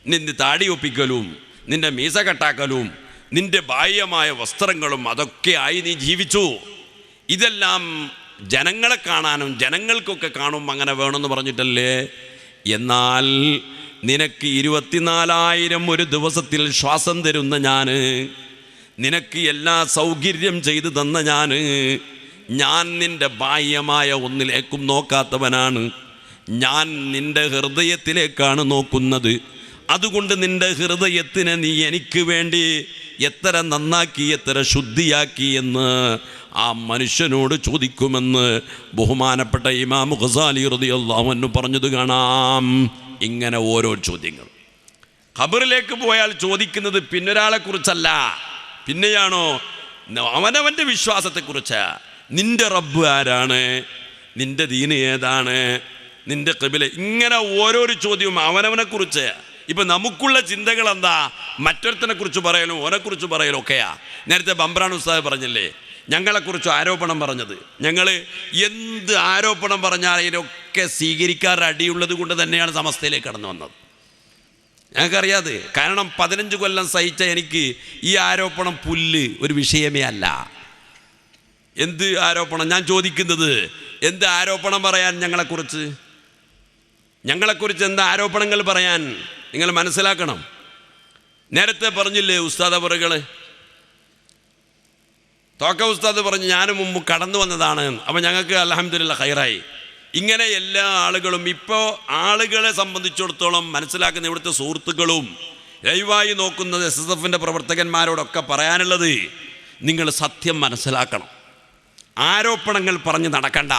നിന്റെ താടി ഒപ്പിക്കലും നിന്റെ മീസ കട്ടാക്കലും നിന്റെ ബാഹ്യമായ വസ്ത്രങ്ങളും അതൊക്കെ ആയി നീ ജീവിച്ചു. ഇതെല്ലാം ജനങ്ങളെ കാണാനും ജനങ്ങൾക്കൊക്കെ കാണും അങ്ങനെ വേണമെന്ന് പറഞ്ഞിട്ടല്ലേ. എന്നാൽ നിനക്ക് 24,000 ഒരു ദിവസത്തിൽ ശ്വാസം തരുന്ന ഞാൻ, നിനക്ക് എല്ലാ സൗകര്യം ചെയ്തു തന്ന ഞാൻ നിൻ്റെ ബാഹ്യമായ ഒന്നിലേക്കും നോക്കാത്തവനാണ്. ഞാൻ നിൻ്റെ ഹൃദയത്തിലേക്കാണ് നോക്കുന്നത്. അതുകൊണ്ട് നിൻ്റെ ഹൃദയത്തിനെ നീ എനിക്ക് വേണ്ടി എത്ര നന്നാക്കി, എത്ര ശുദ്ധിയാക്കി എന്ന് ആ മനുഷ്യനോട് ചോദിക്കുമെന്ന് ബഹുമാനപ്പെട്ട ഇമാം ഖസാലി റളിയല്ലാഹു അൻഹു പറഞ്ഞത് കാണാം. ഇങ്ങനെ ഓരോ ചോദ്യങ്ങൾ ഖബറിലേക്ക് പോയാൽ ചോദിക്കുന്നത് പിന്നൊരാളെക്കുറിച്ചല്ല, പിന്നെയാണോ അവനവൻ്റെ വിശ്വാസത്തെക്കുറിച്ച്. നിൻ്റെ റബ്ബ് ആരാണ്, നിൻ്റെ ദീന് ഏതാണ്, നിൻ്റെ ഖിബല, ഇങ്ങനെ ഓരോരോ ചോദ്യവും അവനവനെക്കുറിച്ച്. ഇപ്പം നമുക്കുള്ള ചിന്തകൾ എന്താ? മറ്റൊരുത്തനെ കുറിച്ച് പറയലും ഓനെക്കുറിച്ച് പറയലും ഒക്കെയാ. നേരത്തെ ബംബ്രാൻ ഉസ്താദ് പറഞ്ഞില്ലേ, ഞങ്ങളെക്കുറിച്ച് ആരോപണം പറഞ്ഞത്. ഞങ്ങൾ എന്ത് ആരോപണം പറഞ്ഞാൽ അതിനൊക്കെ സ്വീകരിക്കാറ് അടിയുള്ളത് കൊണ്ട് തന്നെയാണ് സമസ്തയിലേക്ക് കടന്നു വന്നത്. ഞങ്ങൾക്കറിയാതെ, കാരണം 15 കൊല്ലം സഹിച്ച എനിക്ക് ഈ ആരോപണം പുല്ല് ഒരു വിഷയമേ അല്ല. എന്ത് ആരോപണം? ഞാൻ ചോദിക്കുന്നത് എന്ത് ആരോപണം പറയാൻ ഞങ്ങളെക്കുറിച്ച് എന്താ ആരോപണങ്ങൾ പറയാൻ? നിങ്ങൾ മനസ്സിലാക്കണം. നേരത്തെ പറഞ്ഞില്ലേ ഉസ്താദ് അവറുകൾ, തോക്ക ഉസ്താദ് പറഞ്ഞു ഞാനും മുമ്പ് കടന്നു വന്നതാണ്. അപ്പം ഞങ്ങൾക്ക് അൽഹംദുലില്ലാഹ് ഖൈറായി. ഇങ്ങനെ എല്ലാ ആളുകളും ഇപ്പോൾ ആളുകളെ സംബന്ധിച്ചിടത്തോളം മനസ്സിലാക്കുന്ന ഇവിടുത്തെ സുഹൃത്തുക്കളും ലൈവായി നോക്കുന്നത് SSFൻ്റെ പ്രവർത്തകന്മാരോടൊക്കെ പറയാനുള്ളത്, നിങ്ങൾ സത്യം മനസ്സിലാക്കണം. ആരോപണങ്ങൾ പറഞ്ഞ് നടക്കണ്ട.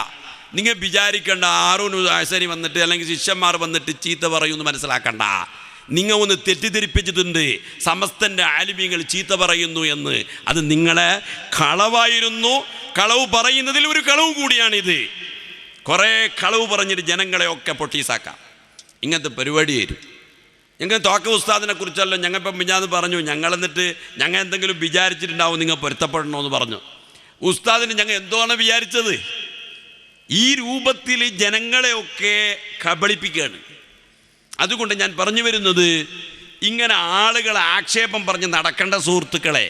നിങ്ങൾ വിചാരിക്കേണ്ട ഹാറൂൻ ഹസനി വന്നിട്ട് അല്ലെങ്കിൽ ശിഷ്യന്മാർ വന്നിട്ട് ചീത്ത പറയുമെന്ന് മനസ്സിലാക്കണ്ട. നിങ്ങൾ ഒന്ന് തെറ്റിദ്ധരിപ്പിച്ചിട്ടുണ്ട് സമസ്തൻ്റെ ആലിമീങ്ങൾ ചീത്ത പറയുന്നു എന്ന്. അത് നിങ്ങളെ കളവായിരുന്നു. കളവ് പറയുന്നതിൽ ഒരു കളവ് കൂടിയാണിത്. കുറേ കളവ് പറഞ്ഞിട്ട് ജനങ്ങളെയൊക്കെ പൊട്ടീസാക്കാം. ഇങ്ങനത്തെ പരിപാടി വരും. ഞങ്ങൾ തോക്ക ഉസ്താദിനെ കുറിച്ചല്ലോ ഞങ്ങളിപ്പം മിഞ്ഞാന്ന് പറഞ്ഞു, ഞങ്ങളെന്നിട്ട് ഞങ്ങൾ എന്തെങ്കിലും വിചാരിച്ചിട്ടുണ്ടാവും നിങ്ങൾ പൊരുത്തപ്പെടണമെന്ന് പറഞ്ഞു. ഉസ്താദിന് ഞങ്ങൾ എന്തോന്ന് വിചാരിച്ചത്? ഈ രൂപത്തിൽ ജനങ്ങളെയൊക്കെ കബളിപ്പിക്കുകയാണ്. അതുകൊണ്ട് ഞാൻ പറഞ്ഞു വരുന്നത്, ഇങ്ങനെ ആളുകളെ ആക്ഷേപം പറഞ്ഞ് നടക്കേണ്ട സുഹൃത്തുക്കളെ,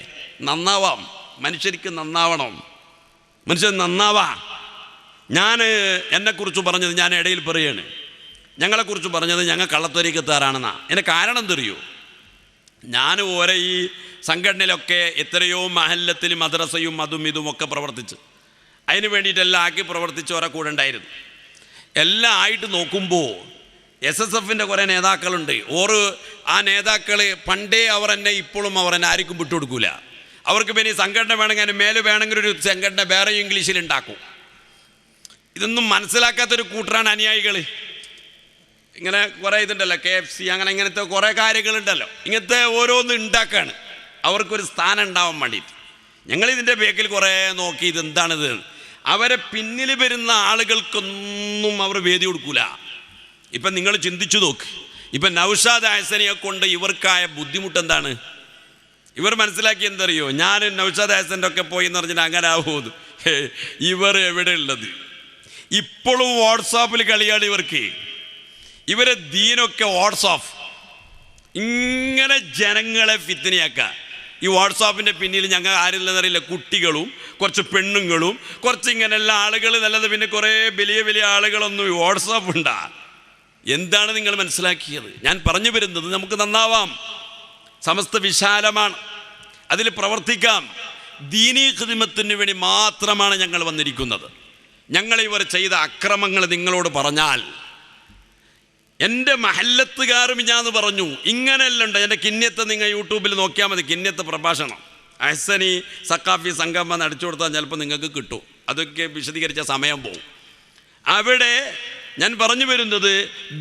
നന്നാവാം. മനുഷ്യർക്ക് നന്നാവണം, മനുഷ്യൻ നന്നാവാ. ഞാൻ എന്നെക്കുറിച്ച് പറഞ്ഞത് ഞാൻ ഇടയിൽ പറയാണ്. ഞങ്ങളെക്കുറിച്ച് പറഞ്ഞത് ഞങ്ങൾ കള്ളത്തൊരീക്കത്താറാണെന്നാ. എൻ്റെ കാരണം തറിയോ? ഞാൻ ഓരോ ഈ സംഘടനയിലൊക്കെ എത്രയോ മഹല്ലത്തിൽ മദ്രസയും അതും ഇതുമൊക്കെ പ്രവർത്തിച്ച് അതിന് വേണ്ടിയിട്ടെല്ലാം ആക്കി പ്രവർത്തിച്ച് ഓരോ കൂടെ ഉണ്ടായിരുന്നു. എല്ലാം ആയിട്ട് നോക്കുമ്പോൾ SSFൻ്റെ കുറേ നേതാക്കളുണ്ട്. ആ നേതാക്കൾ പണ്ടേ അവർ എന്നെ ഇപ്പോഴും അവർ എന്നെ ആർക്കും വിട്ടുകൊടുക്കില്ല. അവർക്ക് പിന്നെ സംഘടന വേണമെങ്കിൽ അതിന് മേലെ വേണമെങ്കിൽ ഒരു സംഘടന വേറെ ഇംഗ്ലീഷിൽ ഉണ്ടാക്കും. ഇതൊന്നും മനസ്സിലാക്കാത്തൊരു കൂട്ടരാണ് അനുയായികൾ. ഇങ്ങനെ കുറേ ഇതുണ്ടല്ലോ, KFC അങ്ങനെ ഇങ്ങനത്തെ കുറേ കാര്യങ്ങളുണ്ടല്ലോ. ഇങ്ങനത്തെ ഓരോന്ന് ഉണ്ടാക്കുകയാണ് അവർക്കൊരു സ്ഥാനം ഉണ്ടാവാൻ വേണ്ടിയിട്ട്. ഞങ്ങളിതിൻ്റെ ബേക്കിൽ കുറേ നോക്കി ഇതെന്താണിത്. അവരെ പിന്നിൽ വരുന്ന ആളുകൾക്കൊന്നും അവർ വേദി കൊടുക്കൂല. ഇപ്പം നിങ്ങൾ ചിന്തിച്ചു നോക്ക്. ഇപ്പം നൗഷാദ് ഹസനിയെ കൊണ്ട് ഇവർക്കായ ബുദ്ധിമുട്ട് എന്താണ്? ഇവർ മനസ്സിലാക്കി എന്തറിയോ? ഞാൻ നൗഷാദ് ഹസൻ്റെ ഒക്കെ പോയി എന്ന് പറഞ്ഞിട്ട് അങ്ങനെ ആവുമോ? ഇവർ എവിടെ ഉള്ളത്? ഇപ്പോഴും വാട്സാപ്പിൽ കളിയാണ് ഇവർക്ക്. ഇവരെ ദീനൊക്കെ വാട്സാപ്പ് ഇങ്ങനെ ജനങ്ങളെ ഫിത്തനയാക്കുക. ഈ വാട്സാപ്പിൻ്റെ പിന്നിൽ ഞങ്ങൾ ആരില്ലെന്നറിയില്ല, കുട്ടികളും കുറച്ച് പെണ്ണുങ്ങളും കുറച്ച് ഇങ്ങനെയുള്ള ആളുകൾ നല്ലത്. പിന്നെ കുറേ വലിയ വലിയ ആളുകളൊന്നും വാട്സാപ്പ് ഉണ്ടാ. എന്താണ് നിങ്ങൾ മനസ്സിലാക്കിയത്? ഞാൻ പറഞ്ഞു വരുന്നത്, നമുക്ക് നന്നാവാം. സമസ്ത വിശാലമാണ്, അതിൽ പ്രവർത്തിക്കാം. ദീനീ ഖിദ്മത്തിന് വേണ്ടി മാത്രമാണ് ഞങ്ങൾ വന്നിരിക്കുന്നത്. ഞങ്ങളിവർ ചെയ്ത അക്രമങ്ങൾ നിങ്ങളോട് പറഞ്ഞാൽ, എൻ്റെ മഹല്ലത്തുകാരും ഞാൻ പറഞ്ഞു ഇങ്ങനെയെല്ലാം ഉണ്ട്. എൻ്റെ കിന്യത്തെ നിങ്ങൾ യൂട്യൂബിൽ നോക്കിയാൽ മതി. കിന്യത്തെ പ്രഭാഷണം ഹസനി സക്കാഫി സംഗമം അടിച്ചു കൊടുത്താൽ ചിലപ്പോൾ നിങ്ങൾക്ക് കിട്ടും. അതൊക്കെ വിശദീകരിച്ച സമയം പോകും. അവിടെ ഞാൻ പറഞ്ഞു വരുന്നത്,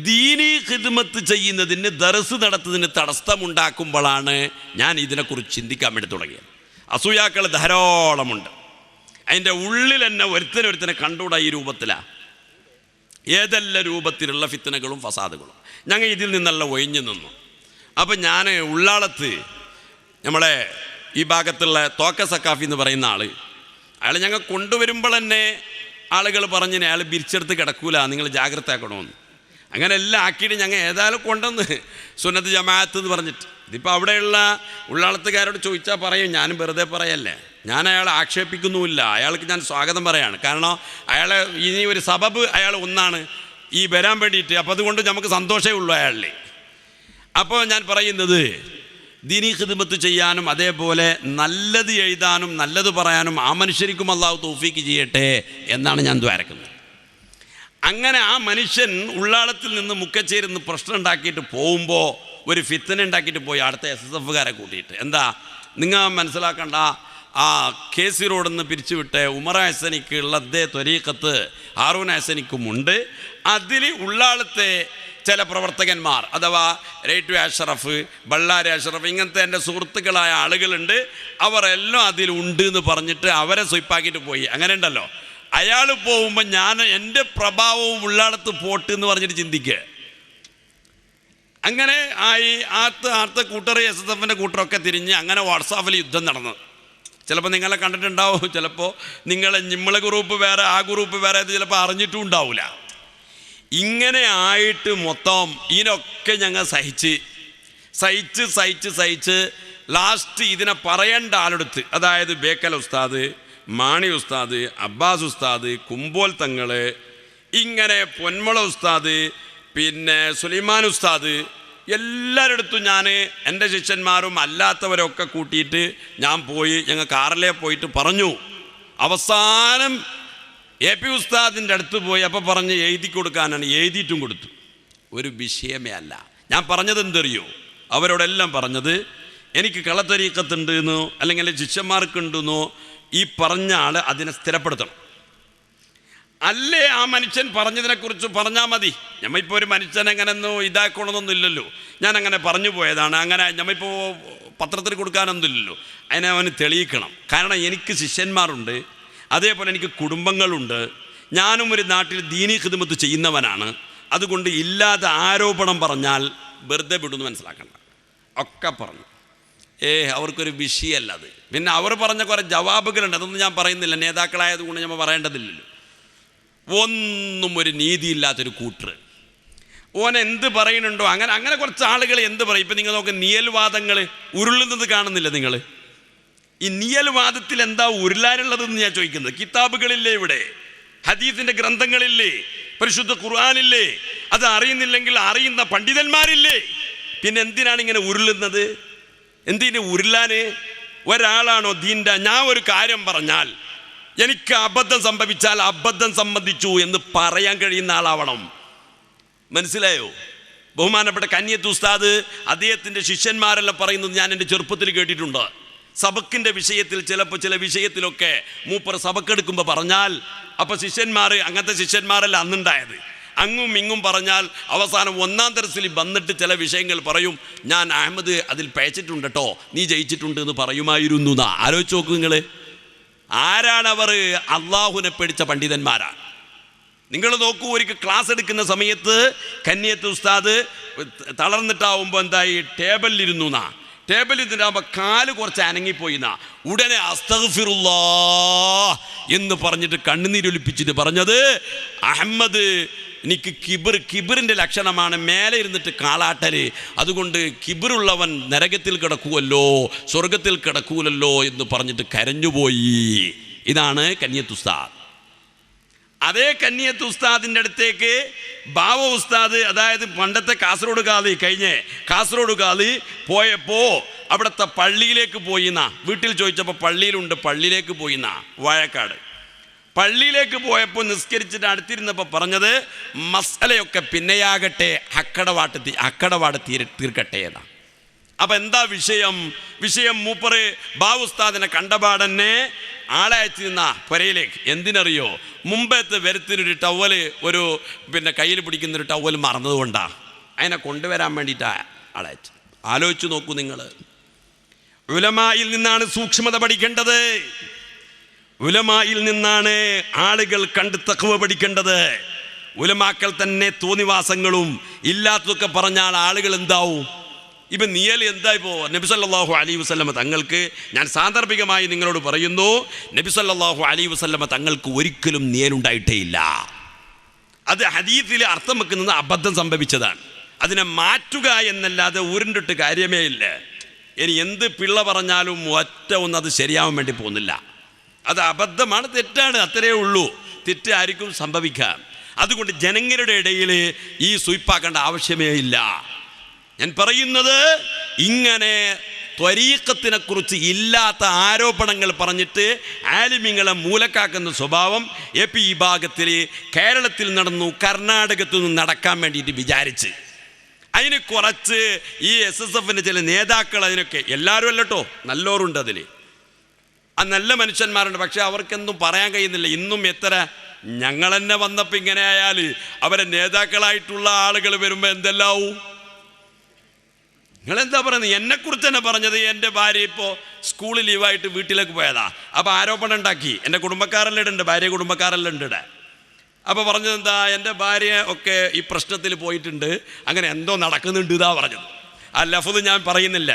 ദീനീ ഖിദ്മത്ത് ചെയ്യുന്നതിന് ദർസ് നടത്തുന്നതിന് തടസ്സമുണ്ടാക്കുമ്പോഴാണ് ഞാൻ ഇതിനെക്കുറിച്ച് ചിന്തിക്കാൻ വേണ്ടി തുടങ്ങിയത്. അസൂയാക്കൾ ധാരാളമുണ്ട്. അതിൻ്റെ ഉള്ളിൽ തന്നെ ഒരുത്തനെ കണ്ടുകൂടാ. ഈ രൂപത്തിലാണ് ഏതെല്ലാം രൂപത്തിലുള്ള ഫിത്തനകളും ഫസാദുകളും. ഞങ്ങൾ ഇതിൽ നിന്നെല്ലാം ഒഴിഞ്ഞു നിന്നു. അപ്പം ഞാൻ ഉള്ളാളത്ത് നമ്മളെ ഈ ഭാഗത്തുള്ള തോക്ക സക്കാഫി എന്ന് പറയുന്ന ആൾ, അയാൾ ഞങ്ങൾ കൊണ്ടുവരുമ്പോൾ തന്നെ ആളുകൾ പറഞ്ഞിന് അയാൾ ബിരിച്ചെടുത്ത് കിടക്കൂല, നിങ്ങൾ ജാഗ്രത ആക്കണമെന്ന്. അങ്ങനെ എല്ലാം ആക്കിയിട്ട് ഞങ്ങൾ ഏതായാലും കൊണ്ടുവന്ന് സുന്നത്ത് ജമാഅത്ത് എന്ന് പറഞ്ഞിട്ട്. ഇതിപ്പോൾ അവിടെയുള്ള ഉള്ളാളത്തുകാരോട് ചോദിച്ചാൽ പറയും, ഞാനും വെറുതെ പറയല്ലേ, ഞാൻ അയാളെ ആക്ഷേപിക്കുന്നുമില്ല, അയാൾക്ക് ഞാൻ സ്വാഗതം പറയാണ്. കാരണം അയാളെ ഇനി ഒരു സബബ് അയാൾ ഒന്നാണ് ഈ വരാൻ വേണ്ടിയിട്ട്, അപ്പോൾ അതുകൊണ്ട് നമുക്ക് സന്തോഷമേ ഉള്ളൂ അയാളിൽ. അപ്പോൾ ഞാൻ പറയുന്നത്, ദീനി ഖിദ്മത്ത് ചെയ്യാനും അതേപോലെ നല്ലത് എഴുതാനും നല്ലത് പറയാനും ആ മനുഷ്യർക്കും അള്ളാഹു തൗഫീക്ക് ചെയ്യട്ടെ എന്നാണ് ഞാൻ ദ്വാരക്കുന്നത്. അങ്ങനെ ആ മനുഷ്യൻ ഉള്ളാളത്തിൽ നിന്ന് മുക്കച്ചേരുന്ന് പ്രശ്നം ഉണ്ടാക്കിയിട്ട് പോകുമ്പോൾ ഒരു ഫിത്തന ഉണ്ടാക്കിയിട്ട് പോയി അടുത്ത SSFകാരെ കൂട്ടിയിട്ട്. എന്താ നിങ്ങൾ മനസ്സിലാക്കണ്ട, ആ KC റോഡിൽ നിന്ന് പിരിച്ചുവിട്ട് ഉമർ ഹസനിക്ക് ഉള്ള അതേ ത്വരീഖത്ത് ഹാറൂൻ ഹസനിക്കുമുണ്ട്. അതിൽ ഉള്ളാളത്തെ ചില പ്രവർത്തകന്മാർ അഥവാ റേറ്റു അഷറഫ്, ബള്ളാരി അഷറഫ്, ഇങ്ങനത്തെ എൻ്റെ സുഹൃത്തുക്കളായ ആളുകളുണ്ട്, അവരെല്ലാം അതിലുണ്ട് എന്ന് പറഞ്ഞിട്ട് അവരെ സ്വയ്പാക്കിയിട്ട് പോയി. അങ്ങനെ ഉണ്ടല്ലോ. അയാൾ പോകുമ്പോൾ ഞാൻ എൻ്റെ പ്രഭാവവും ഉള്ളാളത്ത് പോട്ട് എന്ന് പറഞ്ഞിട്ട് ചിന്തിക്കുക. അങ്ങനെ ആയി ആർത്ത കൂട്ടർ SSFൻ്റെ കൂട്ടറൊക്കെ തിരിഞ്ഞ് അങ്ങനെ വാട്സാപ്പിൽ യുദ്ധം നടന്നു. ചിലപ്പോൾ നിങ്ങളെ കണ്ടിട്ടുണ്ടാവും, ചിലപ്പോൾ നമ്മളെ ഗ്രൂപ്പ് വേറെ ആ ഗ്രൂപ്പ് വേറെ, ഇത് ചിലപ്പോൾ അറിഞ്ഞിട്ടും ഉണ്ടാവില്ല. ഇങ്ങനെ ആയിട്ട് മൊത്തം ഇതിനൊക്കെ ഞങ്ങൾ സഹിച്ച് ലാസ്റ്റ് ഇതിനെ പറയേണ്ട ആളെടുത്ത്, അതായത് ബേക്കൽ ഉസ്താദ്, മാണി ഉസ്താദ്, അബ്ബാസ് ഉസ്താദ്, കുമ്പോൽ തങ്ങൾ, ഇങ്ങനെ പൊന്മുള ഉസ്താദ്, പിന്നെ സുലൈമാൻ ഉസ്താദ്, എല്ലാവരുടെ ഞാൻ എൻ്റെ ശിഷ്യന്മാരും അല്ലാത്തവരൊക്കെ കൂട്ടിയിട്ട് ഞാൻ പോയി, ഞങ്ങൾ കാറിലേ പോയിട്ട് പറഞ്ഞു. അവസാനം AP ഉസ്താദിൻ്റെ അടുത്ത് പോയി. അപ്പോൾ പറഞ്ഞ് എഴുതി കൊടുക്കാനാണ്, എഴുതിയിട്ടും കൊടുത്തു. ഒരു വിഷയമേ അല്ല. ഞാൻ പറഞ്ഞത് എന്തറിയോ, അവരോടെല്ലാം പറഞ്ഞത് എനിക്ക് കളത്തരീക്കത്തുണ്ട് എന്നോ അല്ലെങ്കിൽ ശിഷ്യന്മാർക്കുണ്ടെന്നോ ഈ പറഞ്ഞ ആൾ അതിനെ സ്ഥിരപ്പെടുത്തണം. അല്ലേ ആ മനുഷ്യൻ പറഞ്ഞതിനെക്കുറിച്ച് പറഞ്ഞാൽ മതി. ഞമ്മളിപ്പോൾ ഒരു മനുഷ്യൻ എങ്ങനെയൊന്നും ഇതാക്കണമെന്നൊന്നും ഇല്ലല്ലോ. ഞാൻ അങ്ങനെ പറഞ്ഞു പോയതാണ്, അങ്ങനെ ഞമ്മളിപ്പോൾ പത്രത്തിൽ കൊടുക്കാനൊന്നുമില്ലല്ലോ. അതിനെ അവന് തെളിയിക്കണം. കാരണം എനിക്ക് ശിഷ്യന്മാരുണ്ട്, അതേപോലെ എനിക്ക് കുടുംബങ്ങളുണ്ട്, ഞാനും ഒരു നാട്ടിൽ ദീനി ഖിദ്മത്ത് ചെയ്യുന്നവനാണ്. അതുകൊണ്ട് ഇല്ലാതെ ആരോപണം പറഞ്ഞാൽ വെറുതെ വിടുമെന്ന് മനസ്സിലാക്കണ്ട. ഒക്കെ പറഞ്ഞു. അവർക്കൊരു വിഷയമല്ല അത്. പിന്നെ അവർ പറഞ്ഞ കുറേ ജവാബുകളുണ്ട്, അതൊന്നും ഞാൻ പറയുന്നില്ല, നേതാക്കളായതുകൊണ്ട് നമ്മൾ പറയേണ്ടതില്ലല്ലോ. ഒന്നും ഒരു നീതിയില്ലാത്തൊരു കൂട്ടർ ഓൻ എന്ത് പറയുന്നുണ്ടോ അങ്ങനെ കുറച്ച് ആളുകൾ എന്ത് പറയും. ഇപ്പം നിങ്ങൾ നോക്ക്, നിയൽവാദങ്ങൾ ഉരുളുന്നത് കാണുന്നില്ല നിങ്ങൾ? ഈ നിയൽവാദത്തിൽ എന്താ ഉരുളാനുള്ളതെന്ന് ഞാൻ ചോദിക്കുന്നത്. കിതാബുകളില്ലേ ഇവിടെ, ഹദീസിൻ്റെ ഗ്രന്ഥങ്ങളില്ലേ, പരിശുദ്ധ ഖുർആനില്ലേ? അത് അറിയുന്നില്ലെങ്കിൽ അറിയുന്ന പണ്ഡിതന്മാരില്ലേ? പിന്നെ എന്തിനാണ് ഇങ്ങനെ ഉരുളുന്നത്? എന്തിന് ഉരുളാന്? ഒരാളാണോ ദീൻ്റെ? ഞാൻ ഒരു കാര്യം പറഞ്ഞാൽ എനിക്ക് അബദ്ധം സംഭവിച്ചാൽ അബദ്ധം സംബന്ധിച്ചു എന്ന് പറയാൻ കഴിയുന്ന ആളാവണം. മനസ്സിലായോ? ബഹുമാനപ്പെട്ട കന്യത്ത് ഉസ്താദ് അദ്ദേഹത്തിൻ്റെ ശിഷ്യന്മാരെല്ലാം പറയുന്നത് ഞാൻ എൻ്റെ ചെറുപ്പത്തിൽ കേട്ടിട്ടുണ്ട്. സബക്കിൻ്റെ വിഷയത്തിൽ ചിലപ്പോൾ ചില വിഷയത്തിലൊക്കെ മൂപ്പർ സബക്കെടുക്കുമ്പോൾ പറഞ്ഞാൽ, അപ്പോൾ ശിഷ്യന്മാർ, അങ്ങനത്തെ ശിഷ്യന്മാരല്ല അന്നുണ്ടായത്, അങ്ങും ഇങ്ങും പറഞ്ഞാൽ അവസാനം ഒന്നാം തരത്തിൽ വന്നിട്ട് ചില വിഷയങ്ങൾ പറയും, ഞാൻ അഹമ്മദ് അതിൽ പയച്ചിട്ടുണ്ട് കേട്ടോ, നീ ജയിച്ചിട്ടുണ്ട് എന്ന് പറയുമായിരുന്നു. എന്നാ ആലോചിച്ച് നോക്കൂ നിങ്ങൾ. ആരാണവർ? അള്ളാഹുവിനെ പേടിച്ച പണ്ഡിതന്മാരാണ്. നിങ്ങൾ നോക്കൂ, ഒരിക്കൽ ക്ലാസ് എടുക്കുന്ന സമയത്ത് കന്യത്ത് ഉസ്താദ് തളർന്നിട്ടാവുമ്പോൾ എന്തായി, ടേബിളിലിരുന്നു. ടേബിളിൽ ഇരുന്നാകുമ്പോൾ കാല് കുറച്ച് അനങ്ങിപ്പോയി. ഉടനെ അസ്തഗ്ഫിറുല്ലാഹ് എന്ന് പറഞ്ഞിട്ട് കണ്ണുനീരൊലിപ്പിച്ചിട്ട് പറഞ്ഞത്, അഹമ്മദ് എനിക്ക് കിബിറിൻ്റെ ലക്ഷണമാണ് മേലെ ഇരുന്നിട്ട് കാളാട്ടല്, അതുകൊണ്ട് കിബിറുള്ളവൻ നരകത്തിൽ കിടക്കുമല്ലോ, സ്വർഗത്തിൽ കിടക്കൂലല്ലോ എന്ന് പറഞ്ഞിട്ട് കരഞ്ഞുപോയി. ഇതാണ് കന്യത്ത് ഉസ്താദ്. അതേ കന്യത്ത് ഉസ്താദിൻ്റെ അടുത്തേക്ക് ബാവ ഉസ്താദ്, അതായത് പണ്ടത്തെ കാസർഗോഡ് കാളി പോയപ്പോൾ അവിടുത്തെ പള്ളിയിലേക്ക് പോയിന്ന, വീട്ടിൽ ചോദിച്ചപ്പോൾ പള്ളിയിലുണ്ട്, പള്ളിയിലേക്ക് പോയിന്ന, വാഴക്കാട് പള്ളിയിലേക്ക് പോയപ്പോൾ നിസ്കരിച്ചിട്ട് അടുത്തിരുന്നപ്പോൾ പറഞ്ഞത്, മസലയൊക്കെ പിന്നെയാകട്ടെ, അക്കടപാട് തീർക്കട്ടെ എന്നാണ്. അപ്പം എന്താ വിഷയം മൂപ്പറ് ബാവുസ്താദിനെ കണ്ടപാടന്നെ ആളെ അയച്ചിരുന്ന പുരയിലേക്ക്. എന്തിനറിയോ? മുമ്പത്തെ വരുത്തിനൊരു ടവല്, ഒരു കയ്യിൽ പിടിക്കുന്നൊരു ടവൽ മറന്നതുകൊണ്ടാണ് അതിനെ കൊണ്ടുവരാൻ വേണ്ടിയിട്ടാണ് ആളയച്ചു. ആലോചിച്ച് നോക്കൂ നിങ്ങൾ. ഉലമായിൽ നിന്നാണ് സൂക്ഷ്മത പഠിക്കേണ്ടത്. ഉലമായിൽ നിന്നാണ് ആളുകൾ കണ്ട് തഖ്വ പഠിക്കേണ്ടത്. ഉലമാക്കൾ തന്നെ തോന്നിവാസങ്ങളും ഇല്ലാത്തതൊക്കെ പറഞ്ഞാൽ ആളുകൾ എന്താവും? ഇപ്പം നിയൽ എന്തായിപ്പോൾ നബി സല്ലല്ലാഹു അലൈഹി വസല്ലമ തങ്ങൾക്ക്, ഞാൻ സാന്ദർഭികമായി നിങ്ങളോട് പറയുന്നു, നബി സല്ലല്ലാഹു അലൈഹി വസല്ലമ തങ്ങൾക്ക് ഒരിക്കലും നിയലുണ്ടായിട്ടേ ഇല്ല. അത് ഹദീസിൽ അർത്ഥം വെക്കുന്നത് അബദ്ധം സംഭവിച്ചതാണ്. അതിനെ മാറ്റുക എന്നല്ലാതെ ഉരുണ്ടിട്ട് കാര്യമേ ഇല്ല. ഇനി എന്ത് പിള്ള പറഞ്ഞാലും ഒന്നും അത് ശരിയാവാൻ വേണ്ടി പോകുന്നില്ല. അത് അബദ്ധമാണ്, തെറ്റാണ്, അത്രയേ ഉള്ളൂ. തെറ്റ് ആർക്കും സംഭവിക്കാം. അതുകൊണ്ട് ജനങ്ങളുടെ ഇടയിൽ ഈ സുയിപ്പാക്കേണ്ട ആവശ്യമേ ഇല്ല. ഞാൻ പറയുന്നത് ഇങ്ങനെ ത്വരീഖത്തിനെ കുറിച്ച് ഇല്ലാത്ത ആരോപണങ്ങൾ പറഞ്ഞിട്ട് ആലിമീങ്ങളെ മൂലക്കാക്കുന്ന സ്വഭാവം ഈ ഭാഗത്തിൽ കേരളത്തിൽ നടന്നു, കർണാടകത്തിൽ നിന്ന് നടക്കാൻ വേണ്ടിയിട്ട് വിചാരിച്ച് അതിന് കുറച്ച് ഈ SSFൻ്റെ ചില നേതാക്കൾ, അതിനൊക്കെ എല്ലാവരും അല്ലട്ടോ, നല്ലോരുണ്ട്, അതിൽ ആ നല്ല മനുഷ്യന്മാരുണ്ട്. പക്ഷെ അവർക്കെന്തും പറയാൻ കഴിയുന്നില്ല. ഇന്നും എത്ര ഞങ്ങൾ തന്നെ വന്നപ്പോൾ ഇങ്ങനെ ആയാൽ അവരെ നേതാക്കളായിട്ടുള്ള ആളുകൾ വരുമ്പോൾ എന്തെല്ലാവും? നിങ്ങളെന്താ പറയുന്നത്? എന്നെക്കുറിച്ച് തന്നെ പറഞ്ഞത് എൻ്റെ ഭാര്യ ഇപ്പോൾ സ്കൂളിൽ ലീവായിട്ട് വീട്ടിലേക്ക് പോയതാ. അപ്പോൾ ആരോപണം ഉണ്ടാക്കി. എൻ്റെ കുടുംബക്കാരെല്ലാം ഉണ്ട്, ഭാര്യ കുടുംബക്കാരെല്ലാം ഉണ്ട്. അപ്പോൾ പറഞ്ഞത് എന്താ, എൻ്റെ ഭാര്യ ഒക്കെ ഈ പ്രശ്നത്തിൽ പോയിട്ടുണ്ട്, അങ്ങനെ എന്തോ നടക്കുന്നുണ്ട് ഇതാ പറഞ്ഞത്. ആ ലഫ്ദ് ഞാൻ പറയുന്നില്ല,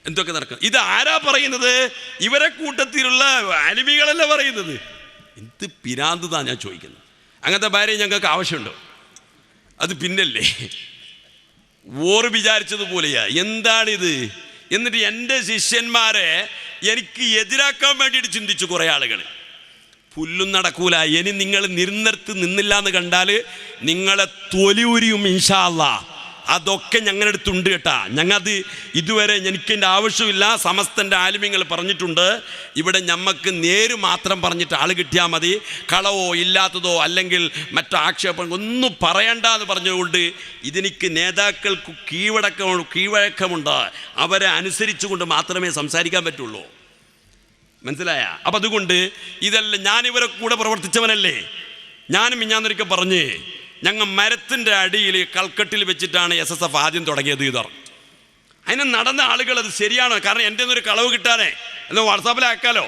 എന്തൊക്കെ നടക്കും. ഇത് ആരാ പറയുന്നത്? ഇവരെ കൂട്ടത്തിലുള്ള ആലിമികളല്ല പറയുന്നത്. എന്ത് പിരാന്താ ഞാൻ ചോദിക്കുന്നത്. അങ്ങനത്തെ ഭാര്യ ഞങ്ങൾക്ക് ആവശ്യമുണ്ടോ? അത് പിന്നല്ലേ ഓർ വിചാരിച്ചതുപോലെയാ. എന്താണിത്? എന്നിട്ട് എൻ്റെ ശിഷ്യന്മാരെ എനിക്ക് എതിരാക്കാൻ വേണ്ടിയിട്ട് ചിന്തിച്ചു കുറേ ആളുകൾ. പുല്ലും നടക്കൂല. ഇനി നിങ്ങൾ നിന്നിടത്ത് നിന്നില്ല എന്ന് കണ്ടാൽ നിങ്ങളെ തൊലി ഉരിയും ഇൻഷാ അല്ലാഹ്. അതൊക്കെ ഞങ്ങളുടെ അടുത്തുണ്ട് കേട്ടാ. ഞങ്ങത് ഇതുവരെ എനിക്കെൻ്റെ ആവശ്യമില്ല. സമസ്തൻ്റെ ആലിമ്യങ്ങൾ പറഞ്ഞിട്ടുണ്ട്, ഇവിടെ ഞമ്മക്ക് നേര് മാത്രം പറഞ്ഞിട്ട് ആൾ കിട്ടിയാൽ മതി, കളവോ ഇല്ലാത്തതോ അല്ലെങ്കിൽ മറ്റോ ആക്ഷേപം ഒന്നും പറയണ്ട എന്ന് പറഞ്ഞുകൊണ്ട് ഇതിനിക്ക് നേതാക്കൾക്ക് കീഴ്വഴക്കമുണ്ട്. അവരെ അനുസരിച്ചുകൊണ്ട് മാത്രമേ സംസാരിക്കാൻ പറ്റുള്ളൂ. മനസ്സിലായ? അപ്പം അതുകൊണ്ട് ഇതെല്ലാം ഞാനിവരെ കൂടെ പ്രവർത്തിച്ചവനല്ലേ. ഞാനും ഞാനൊരിക്കൽ പറഞ്ഞ്, ഞങ്ങൾ മരത്തിൻ്റെ അടിയിൽ കൽക്കട്ടിൽ വെച്ചിട്ടാണ് SSF ആദ്യം തുടങ്ങിയത് ഇതർ. അതിന് നടന്ന ആളുകൾ അത് ശരിയാണോ? കാരണം എൻ്റെ ഒന്നൊരു കളവ് കിട്ടാനേ എന്ന് വാട്സാപ്പിൽ അയക്കാലോ.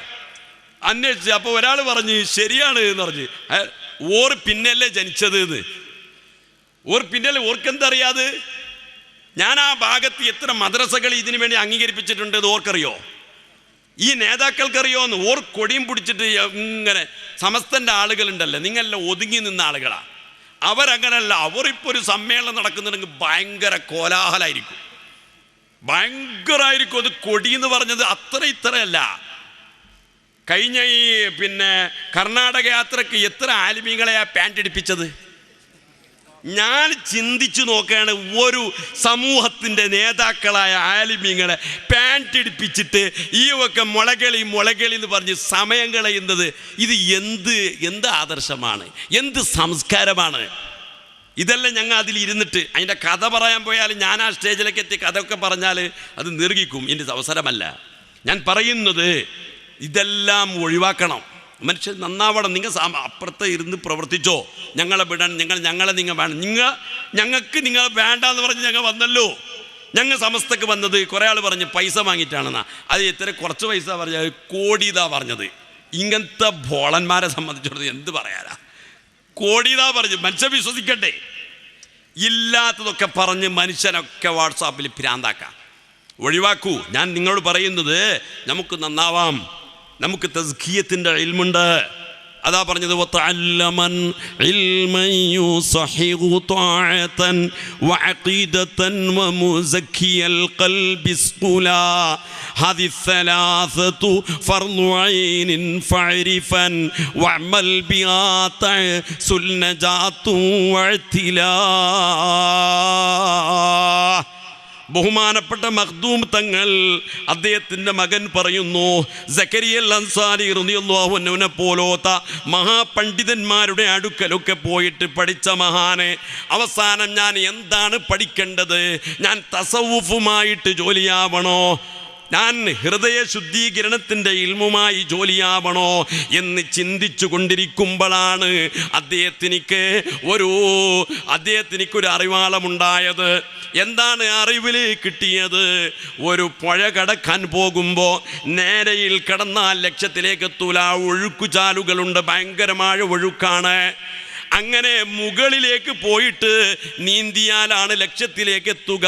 അന്വേഷിച്ച് അപ്പോൾ ഒരാൾ പറഞ്ഞ് ശരിയാണ് എന്ന് പറഞ്ഞ്. ഓർ പിന്നല്ലേ ജനിച്ചത് എന്ന്. ഓർ പിന്നല്ലേ, ഓർക്കെന്തറിയാത്? ഞാൻ ആ ഭാഗത്ത് എത്ര മദ്രസകൾ ഇതിനു വേണ്ടി അംഗീകരിപ്പിച്ചിട്ടുണ്ട് എന്ന് ഓർക്കറിയോ? ഈ നേതാക്കൾക്കറിയോന്ന്? ഓർ കൊടിയും പിടിച്ചിട്ട് ഇങ്ങനെ സമസ്തൻ്റെ ആളുകളുണ്ടല്ലോ, നിങ്ങളെല്ലാം ഒതുങ്ങി നിന്ന ആളുകളാണ്. അവരങ്ങനല്ല. അവരിപ്പോൾ ഒരു സമ്മേളനം നടക്കുന്നുണ്ടെങ്കിൽ ഭയങ്കര കോലാഹലമായിരിക്കും, ഭയങ്കരമായിരിക്കും. അത് കൊടിയെന്ന് പറഞ്ഞത് അത്ര ഇത്രയല്ല. കഴിഞ്ഞ ഈ കർണാടക യാത്രക്ക് എത്ര ആലിമീങ്ങളെയാ പാൻറ് ഇടിപ്പിച്ചത്? ഞാൻ ചിന്തിച്ചു നോക്കുകയാണ്, ഒരു സമൂഹത്തിൻ്റെ നേതാക്കളായ ആലിമീങ്ങളെ പാൻറ് ഇടിപ്പിച്ചിട്ട് ഈ ഒക്കെ മുളകളി എന്ന് പറഞ്ഞ് സമയം കളയുന്നത് ഇത് എന്ത് ആദർശമാണ്, എന്ത് സംസ്കാരമാണ്? ഇതെല്ലാം ഞങ്ങൾ അതിലിരുന്നിട്ട് അതിൻ്റെ കഥ പറയാൻ പോയാൽ ഞാൻ ആ സ്റ്റേജിലേക്ക് എത്തി കഥയൊക്കെ പറഞ്ഞാൽ അത് നിർഗിക്കും. ഇതിൻ്റെ അവസരമല്ല. ഞാൻ പറയുന്നത് ഇതെല്ലാം ഒഴിവാക്കണം. മനുഷ്യൻ നന്നാവണം. നിങ്ങൾ അപ്പുറത്ത് ഇരുന്ന് പ്രവർത്തിച്ചോ, ഞങ്ങളെ വിടാൻ, ഞങ്ങളെ നിങ്ങൾ വേണം. ഞങ്ങൾക്ക് നിങ്ങൾ വേണ്ട എന്ന് പറഞ്ഞ് ഞങ്ങൾ വന്നല്ലോ. ഞങ്ങൾ സമസ്തക്ക് വന്നത് കുറേ ആൾ പറഞ്ഞ് പൈസ വാങ്ങിയിട്ടാണെന്നാ. അത് എത്ര കുറച്ച് പൈസ പറഞ്ഞാൽ കോടിതാ പറഞ്ഞത്. ഇങ്ങനത്തെ ഭോളന്മാരെ സംബന്ധിച്ചിടത്തോളം എന്ത് പറയാനാ? കോടിതാ പറഞ്ഞു. മനുഷ്യൻ വിശ്വസിക്കട്ടെ. ഇല്ലാത്തതൊക്കെ പറഞ്ഞ് മനുഷ്യനൊക്കെ വാട്സാപ്പിൽ ഭ്രാന്താക്കാം. ഒഴിവാക്കൂ. ഞാൻ നിങ്ങളോട് പറയുന്നത് നമുക്ക് നന്നാവാം. നമുക്ക് തസ്കിയത്തിൻ്റെ ഇൽമുണ്ട്. അതാ പറഞ്ഞത്, വതഅല്ലമൻ ഇൽമൻ യുസഹിഹു ത്വാഅതൻ വഅഖീദതൻ വമുസക്കിയൽ ഖൽബി സ്ഖുലാ ഹദി സലാസതു ഫർളു ഐനിൻ ഫഅരിഫൻ വഅമൽ ബിഹാ സുൽനജാതു വഅതിലാ. ബഹുമാനപ്പെട്ട മഖ്ദൂം തങ്ങൾ അദ്ദേഹത്തിൻ്റെ മകൻ പറയുന്നു, സക്കരിയ അൻസാരി റളിയല്ലാഹു അൻഹുവിനെ പോലോത്ത മഹാപണ്ഡിതന്മാരുടെ അടുക്കലൊക്കെ പോയിട്ട് പഠിച്ച മഹാനെ, അവസാനം ഞാൻ എന്താണ് പഠിക്കേണ്ടത്? ഞാൻ തസവുഫുമായിട്ട് ജോലിയാവണോ, ഞാൻ ഹൃദയ ശുദ്ധീകരണത്തിൻ്റെ ഇൽമുമായി ജോലിയാവണോ എന്ന് ചിന്തിച്ചു കൊണ്ടിരിക്കുമ്പോഴാണ് അദ്ദേഹത്തിനിക്കൊരു അറിവാളമുണ്ടായത്. എന്താണ് അറിവിൽ കിട്ടിയത്? ഒരു പുഴ കടക്കാൻ പോകുമ്പോൾ നേരയിൽ കടന്നാൽ ലക്ഷ്യത്തിലേക്ക് എത്തൂല. ഒഴുക്കുചാലുകളുണ്ട്, ഭയങ്കരമായ ഒഴുക്കാണ്. അങ്ങനെ മുകളിലേക്ക് പോയിട്ട് നീന്തിയാലാണ് ലക്ഷ്യത്തിലേക്ക് എത്തുക.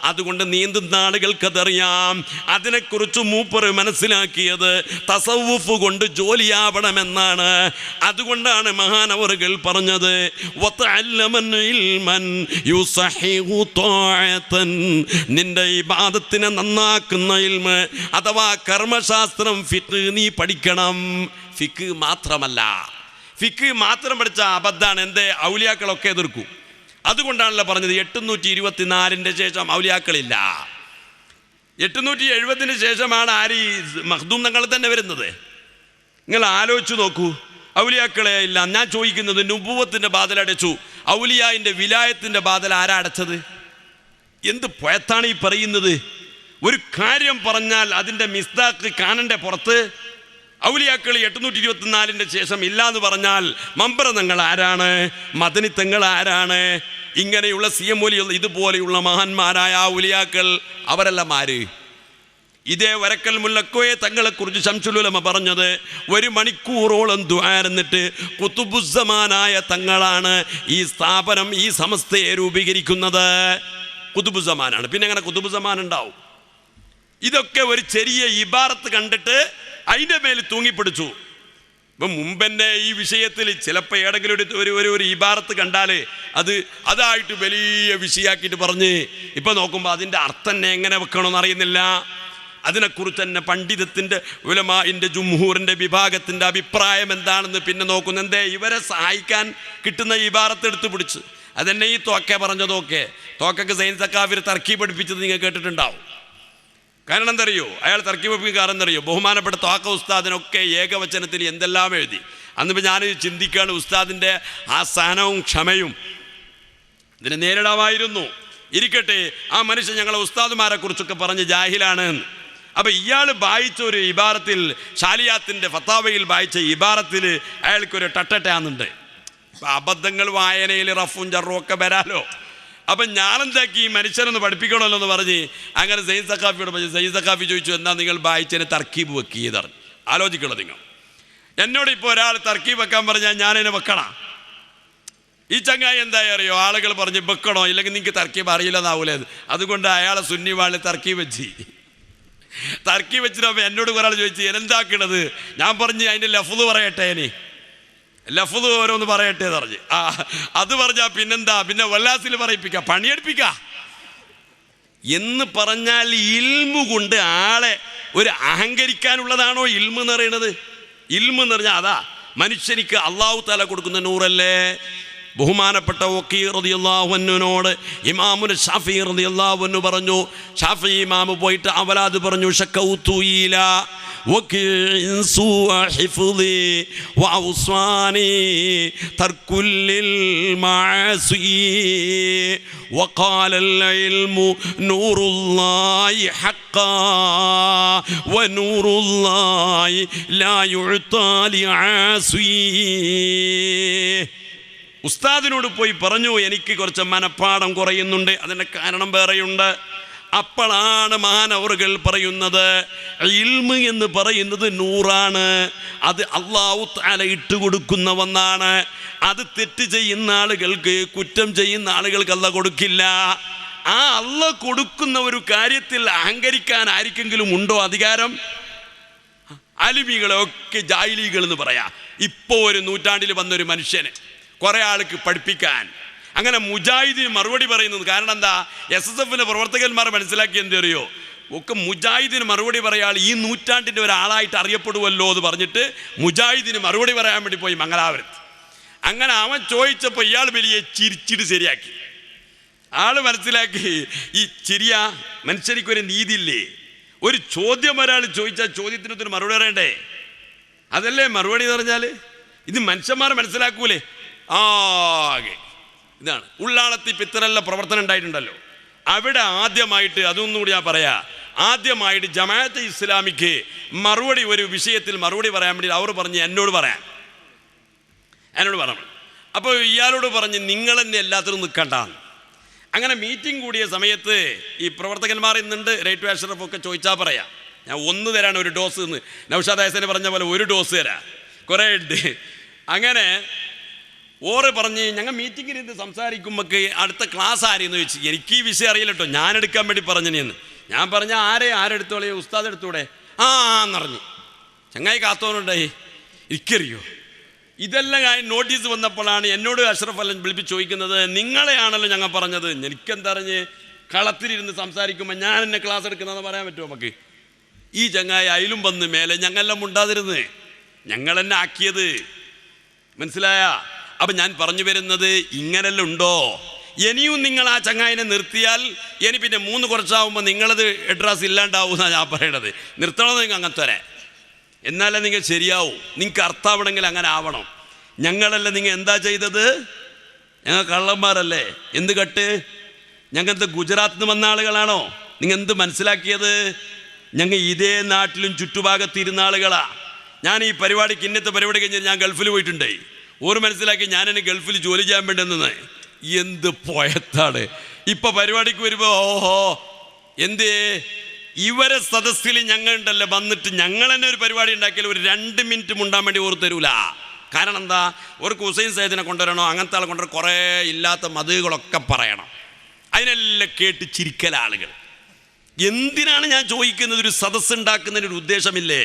അതുകൊണ്ട് നീന്തുന്ന ആളുകൾക്കതറിയാം. അതിനെക്കുറിച്ച് മൂപ്പർ മനസ്സിലാക്കിയത് തസവുഫ് കൊണ്ട് ജോലിയാവണമെന്നാണ്. അതുകൊണ്ടാണ് മഹാനവറുകൾ പറഞ്ഞത് നിന്റെ ഇബാദത്തിനെ നന്നാക്കുന്ന ഇൽമ് അഥവാ കർമ്മശാസ്ത്രം ഫിഖ് നീ പഠിക്കണം. ഫിഖ് മാത്രമല്ല, ഫിഖ് മാത്രം പഠിച്ച അബദ്ധാണ്. എന്തേ? ഔലിയാക്കളൊക്കെ എതിർക്കും. അതുകൊണ്ടാണല്ലോ പറഞ്ഞത് 824 ശേഷം ഔലിയാക്കളില്ല. 870 ശേഷമാണ് ആര് മഖ്ദൂം തങ്ങൾ തന്നെ വരുന്നത്. നിങ്ങൾ ആലോചിച്ച് നോക്കൂ, ഔലിയാക്കളെ ഇല്ല. ഞാൻ ചോദിക്കുന്നത്, നുബുവത്തിൻ്റെ ബാധലടച്ചു, ഔലിയായിൻ്റെ വിലായത്തിൻ്റെ ബാധൽ ആരാ അടച്ചത്? എന്ത് പോയത്താണ് ഈ പറയുന്നത്? ഒരു കാര്യം പറഞ്ഞാൽ അതിൻ്റെ മിസ്താക്ക് കാണണ്ടേ പുറത്ത്? ഔലിയാക്കൾ 824 ശേഷം ഇല്ലാന്ന് പറഞ്ഞാൽ മമ്പറ തങ്ങൾ ആരാണ്? മദനി തങ്ങൾ ആരാണ്? ഇങ്ങനെയുള്ള CM വലിയുള്ള ഇതുപോലെയുള്ള മഹാന്മാരായ ഔലിയാക്കൾ അവരെല്ലാം ആര്? ഇതേ വരക്കൽ മുല്ലക്കോയെ തങ്ങളെക്കുറിച്ച് ശംസുൽ ഉലമ പറഞ്ഞത് 1 മണിക്കൂറോളം ദുആർന്നിട്ട് ഖുതുബുസ്സമാനായ തങ്ങളാണ് ഈ സ്ഥാപനം, ഈ സമസ്തയെ രൂപീകരിക്കുന്നത്. ഖുതുബുസ്സമാനാണ്. പിന്നെ എങ്ങനെ ഖുതുബുസ്സമാൻ ഉണ്ടാവും? ഇതൊക്കെ ഒരു ചെറിയ ഇബാറത്ത് കണ്ടിട്ട് അതിൻ്റെ മേൽ തൂങ്ങിപ്പിടിച്ചു. ഇപ്പം മുമ്പെന്നെ ഈ വിഷയത്തിൽ ചിലപ്പോൾ ഏതെങ്കിലും ഒരു ഇബാറത്ത് കണ്ടാൽ അതായിട്ട് വലിയ വിഷയമാക്കിയിട്ട് പറഞ്ഞ് ഇപ്പം നോക്കുമ്പോൾ അതിൻ്റെ അർത്ഥം തന്നെ എങ്ങനെ വെക്കണമെന്ന് അറിയുന്നില്ല. അതിനെക്കുറിച്ച് തന്നെ പണ്ഡിതത്തിൻ്റെ ഉലമാഇൻ്റെ ജുംഹൂറിൻ്റെ വിഭാഗത്തിൻ്റെ അഭിപ്രായം എന്താണെന്ന് പിന്നെ നോക്കുന്നു. എന്തേ? ഇവരെ സഹായിക്കാൻ കിട്ടുന്ന ഇബാറത്ത് എടുത്ത് പിടിച്ച്. അതെന്നെ ഈ തോക്കെ പറഞ്ഞതൊക്കെ. തോക്കക്ക് സൈൻ സക്കാഫിർ തർക്കീബ് പഠിപ്പിച്ചത് നിങ്ങൾ കേട്ടിട്ടുണ്ടാവും. കാരണം എന്തറിയോ? അയാൾ തർക്കീബ് പഠിപ്പിക്കുക കാരണം എന്തറിയോ? ബഹുമാനപ്പെട്ട തോക്ക ഉസ്താദിനൊക്കെ ഏകവചനത്തിൽ എന്തെല്ലാം എഴുതി. അന്നിപ്പോൾ ഞാൻ ചിന്തിക്കുകയാണ്, ഉസ്താദിൻ്റെ ആ സഹനവും ക്ഷമയും ഇതിനെ നേരിടാമായിരുന്നു. ഇരിക്കട്ടെ, ആ മനുഷ്യൻ ഞങ്ങളെ ഉസ്താദുമാരെ കുറിച്ചൊക്കെ പറഞ്ഞ് ജാഹിലാണ്. അപ്പം ഇയാൾ വായിച്ച ഒരു ഇബാറത്തിൽ, ഷാലിയാത്തിൻ്റെ ഫത്താവയിൽ വായിച്ച ഇബാറത്തിൽ അയാൾക്കൊരു ടട്ടട്ടാന്നുണ്ട്. അപ്പം അബദ്ധങ്ങൾ വായനയിൽ റഫും ജറും ഒക്കെ വരാലോ. അപ്പം ഞാനെന്താക്കി, ഈ മനുഷ്യനൊന്ന് പഠിപ്പിക്കണമല്ലോ എന്ന് പറഞ്ഞ് അങ്ങനെ സയ്യിദ് സഖാഫിയോട് പറഞ്ഞു. സയ്യിദ് സഖാഫി ചോദിച്ചു, എന്നാ നിങ്ങൾ വായിച്ചതിന് തർക്കീബ് വെക്കിയത് പറഞ്ഞു. ആലോചിക്കണം നിങ്ങൾ. എന്നോട് ഇപ്പോൾ ഒരാൾ തർക്കീബ് വെക്കാൻ പറഞ്ഞാൽ ഞാനതിനെ വെക്കണം. ഈ ചങ്ങായി എന്തായി അറിയോ? ആളുകൾ പറഞ്ഞ് വെക്കണോ, ഇല്ലെങ്കിൽ നിങ്ങൾക്ക് തർക്കീബ് അറിയില്ലെന്നാവൂലേ. അതുകൊണ്ട് അയാളെ സുന്നി വാളിൽ തർക്കീബ് വെച്ചിട്ട് എന്നോട് ഒരാൾ ചോദിച്ചു എന്താക്കണത്? ഞാൻ പറഞ്ഞ് അതിൻ്റെ ലഫ്ള് പറയട്ടെ, ഇനി ലഫ്ള് ഓരോന്ന് പറയട്ടെ പറഞ്ഞ്. അത് പറഞ്ഞാൽ പിന്നെന്താ, പിന്നെ വല്ലാസിൽ പറയിപ്പിക്കുക, പണിയെടുപ്പിക്കുക എന്ന് പറഞ്ഞാൽ ഇൽമു കൊണ്ട് ആളെ ഒരു അഹങ്കരിക്കാനുള്ളതാണോ ഇൽമു എന്ന് പറയുന്നത്? ഇൽമു എന്ന് പറഞ്ഞാൽ അതാ മനുഷ്യനിക്ക് അള്ളാഹു തആല കൊടുക്കുന്ന നൂറല്ലേ. ബഹുമാനപ്പെട്ട വക്കീ റളിയല്ലാഹു അൻഹുവിനോട് ഇമാമുൽ ഷാഫിഈ റളിയല്ലാഹു അൻഹു പറഞ്ഞു, ഷാഫിഈ ഇമാം പോയിട്ട് അവലാദ് പറഞ്ഞു, ശക്കൗതു ഇലാ വക്കീഇൻ സൂഅ ഹിഫ്ളി വഔസ്വാനി തർകുൽ ലിൽ മഅസി വഖാലൽ ഇൽമു നൂറുല്ലാഹി ഹഖ്ഖാ വനൂറുല്ലാഹി ലാ യുഅ്താ ലിആസി. ഉസ്താദിനോട് പോയി പറഞ്ഞു, എനിക്ക് കുറച്ച് മനപ്പാഠം കുറയുന്നുണ്ട്, അതിൻ്റെ കാരണം വേറെയുണ്ട്. അപ്പോഴാണ് മഹാനവറുകൾ പറയുന്നത്, ഇൽമ് എന്ന് പറയുന്നത് നൂറാണ്. അത് അല്ലാഹു തആല ഇട്ടുകൊടുക്കുന്ന ഒന്നാണ്. അത് തെറ്റ് ചെയ്യുന്ന ആളുകൾക്ക്, കുറ്റം ചെയ്യുന്ന ആളുകൾക്ക് അല്ലാഹ് കൊടുക്കില്ല. ആ അല്ലാഹ് കൊടുക്കുന്ന ഒരു കാര്യത്തിൽ അഹങ്കരിക്കാൻ ആർക്കെങ്കിലും ഉണ്ടോ അധികാരം? അലിമികളൊക്കെ ജാഹിലികൾ എന്ന് പറയാം. ഇപ്പോൾ ഒരു നൂറ്റാണ്ടിൽ വന്നൊരു മനുഷ്യന് കുറേ ആൾക്ക് പഠിപ്പിക്കാൻ അങ്ങനെ മുജാഹിദിന് മറുപടി പറയുന്നത്. കാരണം എന്താ? SSFൻ്റെ പ്രവർത്തകന്മാർ മനസ്സിലാക്കി എന്തറിയോ? ഒക്കെ മുജാഹിദിന് മറുപടി പറയാൾ ഈ നൂറ്റാണ്ടിൻ്റെ ഒരാളായിട്ട് അറിയപ്പെടുമല്ലോ എന്ന് പറഞ്ഞിട്ട് മുജാഹിദിന് മറുപടി പറയാൻ വേണ്ടി പോയി മംഗലാപുരത്ത്. അങ്ങനെ അവൻ ചോദിച്ചപ്പോൾ ഇയാൾ വലിയ ചിരിച്ചിട്ട് ശരിയാക്കി. ആൾ മനസ്സിലാക്കി ഈ ചിരിയ മനുഷ്യനിക്കൊരു നീതിയില്ലേ. ഒരു ചോദ്യം ഒരാൾ ചോദിച്ചാൽ ചോദ്യത്തിനൊരു മറുപടി പറയണ്ടേ? അതല്ലേ മറുപടി എന്ന് പറഞ്ഞാൽ. ഇത് മനുഷ്യന്മാർ മനസ്സിലാക്കൂലേ? ആകെ ഇതാണ് ഉള്ളാളത്തി പിത്തറല്ല പ്രവർത്തനം ഉണ്ടായിട്ടുണ്ടല്ലോ. അവിടെ ആദ്യമായിട്ട്, അതൊന്നുകൂടി ഞാൻ പറയാം, ആദ്യമായിട്ട് ജമാഅത്തെ ഇസ്ലാമിക്ക് മറുപടി, ഒരു വിഷയത്തിൽ മറുപടി പറയാൻ വേണ്ടി അവർ പറഞ്ഞ് എന്നോട് പറയാൻ. അപ്പോൾ ഇയാളോട് പറഞ്ഞ് നിങ്ങൾ തന്നെ എല്ലാത്തിനും നിൽക്കണ്ടാന്ന്. അങ്ങനെ മീറ്റിംഗ് കൂടിയ സമയത്ത് ഈ പ്രവർത്തകന്മാർ ഇന്നുണ്ട്, റൈറ്റ് അഷ്റഫൊക്കെ ചോദിച്ചാൽ പറയാം, ഞാൻ ഒന്ന് തരാണ് ഒരു ഡോസ് എന്ന്. നൗഷാദ് ഹസന് പറഞ്ഞ പോലെ ഒരു ഡോസ് തരാം, കുറേ ഉണ്ട്. അങ്ങനെ ഓറ് പറഞ്ഞ് ഞങ്ങൾ മീറ്റിങ്ങിൽ ഇത് സംസാരിക്കുമ്പോൾ അടുത്ത ക്ലാസ് ആരെയെന്ന് ചോദിച്ചു. എനിക്ക് ഈ വിഷയം അറിയില്ല കേട്ടോ, ഞാൻ എടുക്കാൻ വേണ്ടി പറഞ്ഞെന്ന്. ഞാൻ പറഞ്ഞ ആരെടുത്തോളേ, ഉസ്താദ് എടുത്തൂടെ? എന്ന് പറഞ്ഞു. ചങ്ങായി കാത്തോനുണ്ടായി. എനിക്കറിയോ ഇതെല്ലാം നോട്ടീസ് വന്നപ്പോഴാണ് എന്നോട് അഷ്റഫ് അല്ല വിളിപ്പിച്ച് ചോദിക്കുന്നത്, നിങ്ങളെയാണല്ലോ ഞങ്ങൾ പറഞ്ഞത്. എനിക്കെന്തറിഞ്ഞ് കളത്തിലിരുന്ന് സംസാരിക്കുമ്പോൾ ഞാൻ എന്നെ ക്ലാസ് എടുക്കുന്നതെന്ന് പറയാൻ പറ്റുമോ നമുക്ക്? ഈ ചങ്ങായി അയിലും വന്ന് മേലെ ഞങ്ങളെല്ലാം ഉണ്ടാതിരുന്ന് ഞങ്ങൾ എന്നെ ആക്കിയത്, മനസ്സിലായ? അപ്പം ഞാൻ പറഞ്ഞു വരുന്നത് ഇങ്ങനെല്ലാം ഉണ്ടോ? ഇനിയും നിങ്ങൾ ആ ചങ്ങായിനെ നിർത്തിയാൽ ഇനി പിന്നെ 3 കുറച്ചാവുമ്പോൾ നിങ്ങളത് അഡ്രസ് ഇല്ലാണ്ടാവുമെന്നാണ് ഞാൻ പറയണത്. നിർത്തണമെന്ന് നിങ്ങൾ അങ്ങനത്തെ വരെ, എന്നാലേ നിങ്ങൾ ശരിയാവും. നിങ്ങൾക്ക് അർത്ഥാവണമെങ്കിൽ അങ്ങനെ ആവണം. ഞങ്ങളല്ല നിങ്ങൾ എന്താ ചെയ്തത്? ഞങ്ങൾ കള്ളന്മാരല്ലേ? എന്ത് കട്ട്? ഞങ്ങൾക്ക് ഗുജറാത്തിൽ നിന്ന് വന്ന ആളുകളാണോ? നിങ്ങൾ എന്ത് മനസ്സിലാക്കിയത്? ഞങ്ങൾ ഇതേ നാട്ടിലും ചുറ്റുഭാഗത്തിരുന്ന ആളുകളാ. ഞാൻ ഈ പരിപാടിക്ക് ഇന്നത്തെ പരിപാടി കഴിഞ്ഞാൽ ഞാൻ ഗൾഫിൽ പോയിട്ടുണ്ടായി. ഓർ മനസ്സിലാക്കി ഞാൻ എന്നെ ഗൾഫിൽ ജോലി ചെയ്യാൻ വേണ്ടെന്ന്. എന്ത് പോയത്താണ്! ഇപ്പം പരിപാടിക്ക് വരുമ്പോൾ ഓഹോ എന്തേ ഇവരെ സദസ്സിൽ ഞങ്ങളുണ്ടല്ലോ വന്നിട്ട് ഞങ്ങൾ തന്നെ ഒരു പരിപാടി ഉണ്ടാക്കിയാൽ ഒരു 2 മിനിറ്റ് മുണ്ടാൻ വേണ്ടി ഓർ തരൂല. കാരണം എന്താ? ഓർക്ക് ഹുസൈൻ സയ്യിദിനെ കൊണ്ടുവരണോ, അങ്ങനത്തെ ആളെ കൊണ്ടുവരണം, കുറേ ഇല്ലാത്ത മതകളൊക്കെ പറയണം. അതിനെല്ലാം കേട്ട് ചിരിക്കൽ ആളുകൾ. എന്തിനാണ് ഞാൻ ചോദിക്കുന്നത്? ഒരു സദസ്സ് ഉണ്ടാക്കുന്നതിനൊരു ഉദ്ദേശമില്ലേ?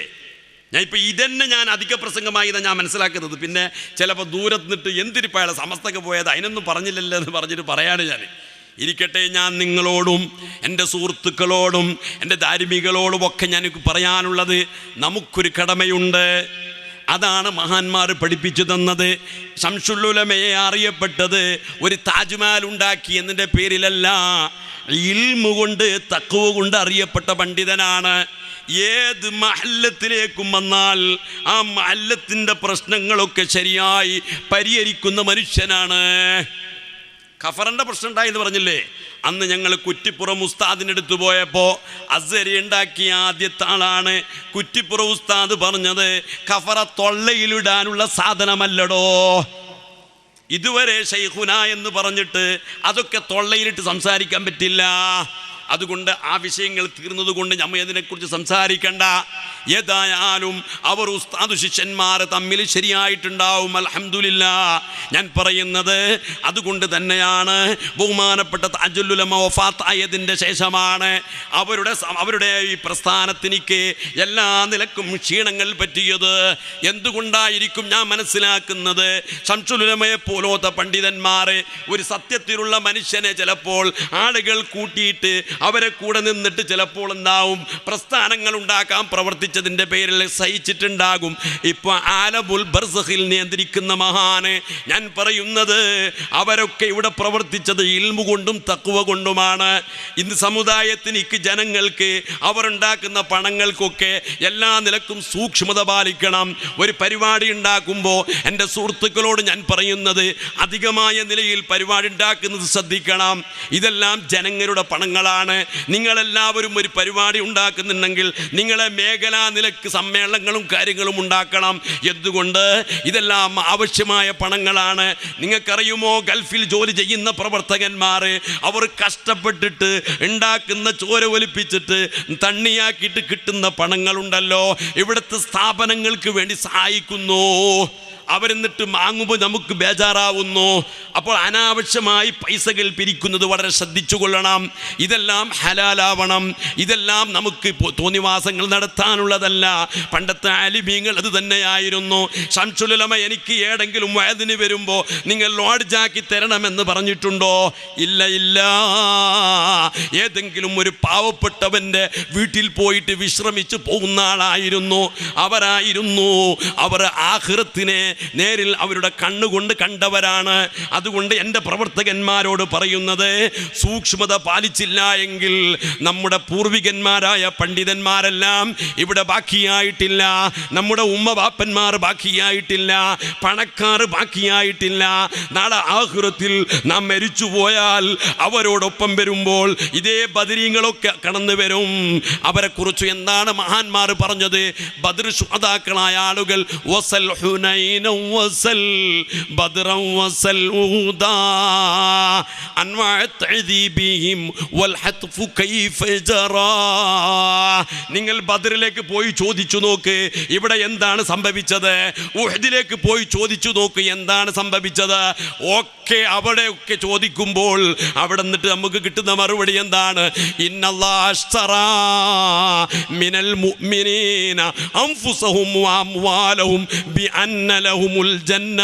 ഞാൻ ഇപ്പോൾ ഇതന്നെ ഞാൻ അധിക പ്രസംഗമായി ഞാൻ മനസ്സിലാക്കുന്നത്. പിന്നെ ചിലപ്പോൾ ദൂരത്ത് നിന്നിട്ട് എന്തിരിപ്പയാളെ സമസ്തക്ക് പോയത് അതിനൊന്നും പറഞ്ഞില്ലല്ലോ എന്ന് പറഞ്ഞിട്ട് പറയാണ് ഞാൻ. ഇരിക്കട്ടെ, ഞാൻ നിങ്ങളോടും എൻ്റെ സുഹൃത്തുക്കളോടും എൻ്റെ ധാർമ്മികളോടും ഒക്കെ ഞാൻ പറയാനുള്ളത്, നമുക്കൊരു കടമയുണ്ട്. അതാണ് മഹാന്മാർ പഠിപ്പിച്ചു തന്നത്. ശംസുൽ ഉലമയെ അറിയപ്പെട്ടത് ഒരു താജ്മഹൽ ഉണ്ടാക്കി എന്നതിൻ്റെ പേരിലല്ല, ഇൽമു കൊണ്ട് തഖ്വ കൊണ്ട് അറിയപ്പെട്ട പണ്ഡിതനാണ്. ഏത് മഹല്ലത്തിലേക്കും വന്നാൽ ആ മഹല്ലത്തിൻ്റെ പ്രശ്നങ്ങളൊക്കെ ശരിയായി പരിഹരിക്കുന്ന മനുഷ്യനാണ്. ഖഫറിൻ്റെ പ്രശ്നം ഉണ്ടായെന്ന് പറഞ്ഞില്ലേ? അന്ന് ഞങ്ങൾ കുറ്റിപ്പുറം ഉസ്താദിൻ്റെ അടുത്ത് പോയപ്പോൾ അസ്സരി ഉണ്ടാക്കിയ ആദ്യത്തെ ആളാണ്. കുറ്റിപ്പുറം ഉസ്താദ് പറഞ്ഞത്, ഖഫറ തൊള്ളയിലിടാനുള്ള സാധനമല്ലടോ. ഇതുവരെ ശൈഖുന എന്ന് പറഞ്ഞിട്ട് അതൊക്കെ തൊള്ളയിലിട്ട് സംസാരിക്കാൻ പറ്റില്ല. അതുകൊണ്ട് ആ വിഷയങ്ങൾ തീർന്നതുകൊണ്ട് നമ്മൾ ഇതിനെക്കുറിച്ച് സംസാരിക്കണ്ട. ഏതായാലും അവർ ഉസ്താദ് ശിഷ്യന്മാർ തമ്മിൽ ശരിയായിട്ടുണ്ടാവും, അൽഹംദുലില്ലാഹ്. ഞാൻ പറയുന്നത് അതുകൊണ്ട് തന്നെയാണ് ബഹുമാനപ്പെട്ട താജുൽ ഉലമ വഫാത്തായതിൻ്റെ ശേഷമാണ് അവരുടെ ഈ പ്രസ്ഥാനത്തിനിക്ക് എല്ലാ നിലക്കും ക്ഷീണങ്ങൾ പറ്റിയത്. എന്തുകൊണ്ടായിരിക്കും? ഞാൻ മനസ്സിലാക്കുന്നത്, ശംസുൽ ഉലമയെ പോലത്തെ പണ്ഡിതന്മാർ ഒരു സത്യത്തിലുള്ള മനുഷ്യനെ ചിലപ്പോൾ ആളുകൾ കൂട്ടിയിട്ട് അവരെ കൂടെ നിന്നിട്ട് ചിലപ്പോൾ എന്താവും, പ്രസ്ഥാനങ്ങൾ ഉണ്ടാക്കാൻ പ്രവർത്തിച്ചതിൻ്റെ പേരിൽ സഹിച്ചിട്ടുണ്ടാകും. ഇപ്പോൾ ആലമുൽ ബർസഖിൽ നിയന്ത്രിക്കുന്ന മഹാന് ഞാൻ പറയുന്നത്, അവരൊക്കെ ഇവിടെ പ്രവർത്തിച്ചത് ഇൽമു കൊണ്ടും തഖ്വ കൊണ്ടുമാണ്. ഇന്ന് സമുദായത്തിനിക്ക് ജനങ്ങൾക്ക് അവരുണ്ടാക്കുന്ന പണങ്ങൾക്കൊക്കെ എല്ലാ നിലക്കും സൂക്ഷ്മത പാലിക്കണം. ഒരു പരിപാടി ഉണ്ടാക്കുമ്പോൾ എൻ്റെ സുഹൃത്തുക്കളോട് ഞാൻ പറയുന്നത്, അധികമായ നിലയിൽ പരിപാടി ഉണ്ടാക്കുന്നത് ശ്രദ്ധിക്കണം. ഇതെല്ലാം ജനങ്ങളുടെ പണങ്ങളാണ്. നിങ്ങളെല്ലാവരും ഒരു പരിപാടി ഉണ്ടാക്കുന്നുണ്ടെങ്കിൽ നിങ്ങളെ മേഖലാ നിലക്ക് സമ്മേളനങ്ങളും കാര്യങ്ങളും ഉണ്ടാക്കണം. എന്തുകൊണ്ട്? ഇതെല്ലാം ആവശ്യമായ പണങ്ങളാണ്. നിങ്ങൾക്കറിയുമോ, ഗൾഫിൽ ജോലി ചെയ്യുന്ന പ്രവർത്തകന്മാർ അവർ കഷ്ടപ്പെട്ടിട്ട് ഉണ്ടാക്കുന്ന ചോര ഒലിപ്പിച്ചിട്ട് തണ്ണിയാക്കിയിട്ട് കിട്ടുന്ന പണങ്ങളുണ്ടല്ലോ, ഇവിടുത്തെ സ്ഥാപനങ്ങൾക്ക് വേണ്ടി സഹായിക്കുന്നു. അവരെന്നിട്ട് വാങ്ങുമ്പോൾ നമുക്ക് ബേജാറാവുന്നു. അപ്പോൾ അനാവശ്യമായി പൈസകൾ പിരിക്കുന്നത് വളരെ ശ്രദ്ധിച്ചു കൊള്ളണം. ഇതെല്ലാം ഹലാലാവണം. ഇതെല്ലാം നമുക്ക് തോന്നിവാസങ്ങൾ നടത്താനുള്ളതല്ല. പണ്ടത്തെ ആലിമീങ്ങൾ അത് തന്നെയായിരുന്നു. ശംസുൽ ഉലമ എനിക്ക് ഏതെങ്കിലും വയതിന് വരുമ്പോൾ നിങ്ങൾ ലോഡ്ജാക്കി തരണമെന്ന് പറഞ്ഞിട്ടുണ്ടോ? ഇല്ല ഇല്ല. ഏതെങ്കിലും ഒരു പാവപ്പെട്ടവൻ്റെ വീട്ടിൽ പോയിട്ട് വിശ്രമിച്ച് പോകുന്ന ആളായിരുന്നു അവരായിരുന്നു. അവർ ആഖിറത്തിനെ നേരിൽ അവരുടെ കണ്ണുകൊണ്ട് കണ്ടവരാണ്. അതുകൊണ്ട് എൻ്റെ പ്രവർത്തകന്മാരോട് പറയുന്നത്, സൂക്ഷ്മത പാലിച്ചില്ല എങ്കിൽ നമ്മുടെ പൂർവികന്മാരായ പണ്ഡിതന്മാരെല്ലാം ഇവിടെ ബാക്കിയായിട്ടില്ല. നമ്മുടെ ഉമ്മവാപ്പന്മാർ ബാക്കിയായിട്ടില്ല. പണക്കാർ ബാക്കിയായിട്ടില്ല. നാളെ ആഖിറത്തിൽ നാം മരിച്ചു പോയാൽ അവരോടൊപ്പം വരുമ്പോൾ ഇതേ ബദരീങ്ങളൊക്കെ കടന്നു വരും. അവരെക്കുറിച്ച് എന്താണ് മഹാന്മാർ പറഞ്ഞത്? ബദർ ശുഹദാക്കളായ ആളുകൾ വസൽ ഹുനൈന വസൽ ബദ്റൻ വസൽ ഉദാ അൻവാ തഅദീബിഹിം വൽ ഹത്ഫു കൈഫ ജറാ. നിങ്ങൾ ബദറിലേക്ക് പോയി ചോദിച്ചു നോക്ക് ഇവിടെ എന്താണ് സംഭവിച്ചത്, ഉഹദിലേക്ക് പോയി ചോദിച്ചു നോക്ക് എന്താണ് സംഭവിച്ചത്. ഒക്കെ അവിടെയൊക്കെ ചോദിക്കുമ്പോൾ അവിടെ നിന്നിട്ട് നമുക്ക് കിട്ടുന്ന മറുപടി എന്താണ്? ഇന്നല്ലാഹ അശ്തറാ മിനൽ മുഅ്മിനീന അൻഫുസഹും വഅംവാലഹും ബിഅന്ന ലഹുമുൽ ജന്ന.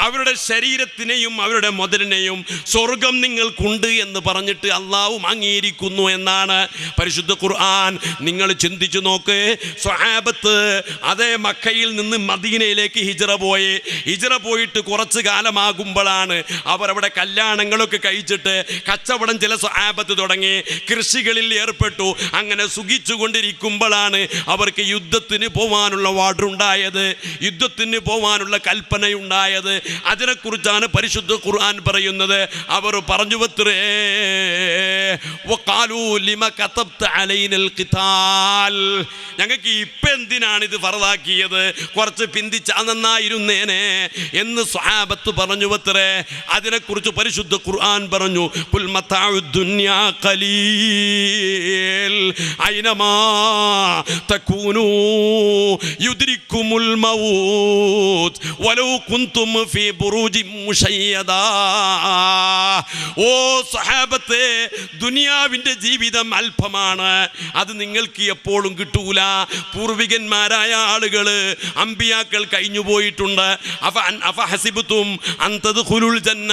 അവരുടെ ശരീരത്തിനെയും അവരുടെ മുതലിനെയും സ്വർഗം നിങ്ങൾക്കുണ്ട് എന്ന് പറഞ്ഞിട്ട് അള്ളാഹു അംഗീകരിക്കുന്നു എന്നാണ് പരിശുദ്ധ ഖുർആൻ. നിങ്ങൾ ചിന്തിച്ചു നോക്ക്, സ്വഹാബത്ത് അതേ മക്കയിൽ നിന്ന് മദീനയിലേക്ക് ഹിജ്റ പോയിട്ട് കുറച്ച് കാലമാകുമ്പോഴാണ് അവരവിടെ കല്യാണങ്ങളൊക്കെ കഴിച്ചിട്ട് കച്ചവടം ചില സ്വഹാബത്ത് തുടങ്ങി, കൃഷികളിൽ ഏർപ്പെട്ടു. അങ്ങനെ സുഖിച്ചുകൊണ്ടിരിക്കുമ്പോഴാണ് അവർക്ക് യുദ്ധത്തിന് പോവാനുള്ള ഓർഡർ ഉണ്ടായത്, യുദ്ധത്തിന് പോവാനുള്ള കൽപ്പനയുണ്ടായത്. അതിനെക്കുറിച്ചാണ് പരിശുദ്ധ ഖുർആൻ പറയുന്നത്. അവർ പറഞ്ഞു വത്രേ വഖാലൂ ലിമ കതബ്ത അലൈനൽ ഖിതാൽ, ഞങ്ങൾക്ക് ഇപ്പം എന്തിനാണ് ഇത് ഫർളാക്കിയത്, കുറച്ച് പിന്തിച്ചാൽ നന്നായിരുന്നേനെ എന്ന് സ്വഹാബത്ത് പറഞ്ഞു വത്രേ. അതിനെക്കുറിച്ച് പരിശുദ്ധ ഖുർആൻ പറഞ്ഞു ഖുൽ മതാഉദ് ദുനിയാ ഖലീൽ ഐനമാ തകൂനൂ യുദ്രിക്കുമുൽ മൗത്ത് വലൗ കുൻതും ഫീ ബുറൂജിൻ മുശയ്യദാ. ഓ സ്വഹാബത്തെ, ദുനിയാവിൻ്റെ ജീവിതം അല്പമാണ്, അത് നിങ്ങൾക്ക് എപ്പോഴും കിട്ടൂല. പൂർവികന്മാരായ ആളുകൾ അമ്പിയാക്കൾ കഴിഞ്ഞു പോയിട്ടുണ്ട്. അഫഹസിബ്തും അൻ തദ്ഖുലുൽ ജന്ന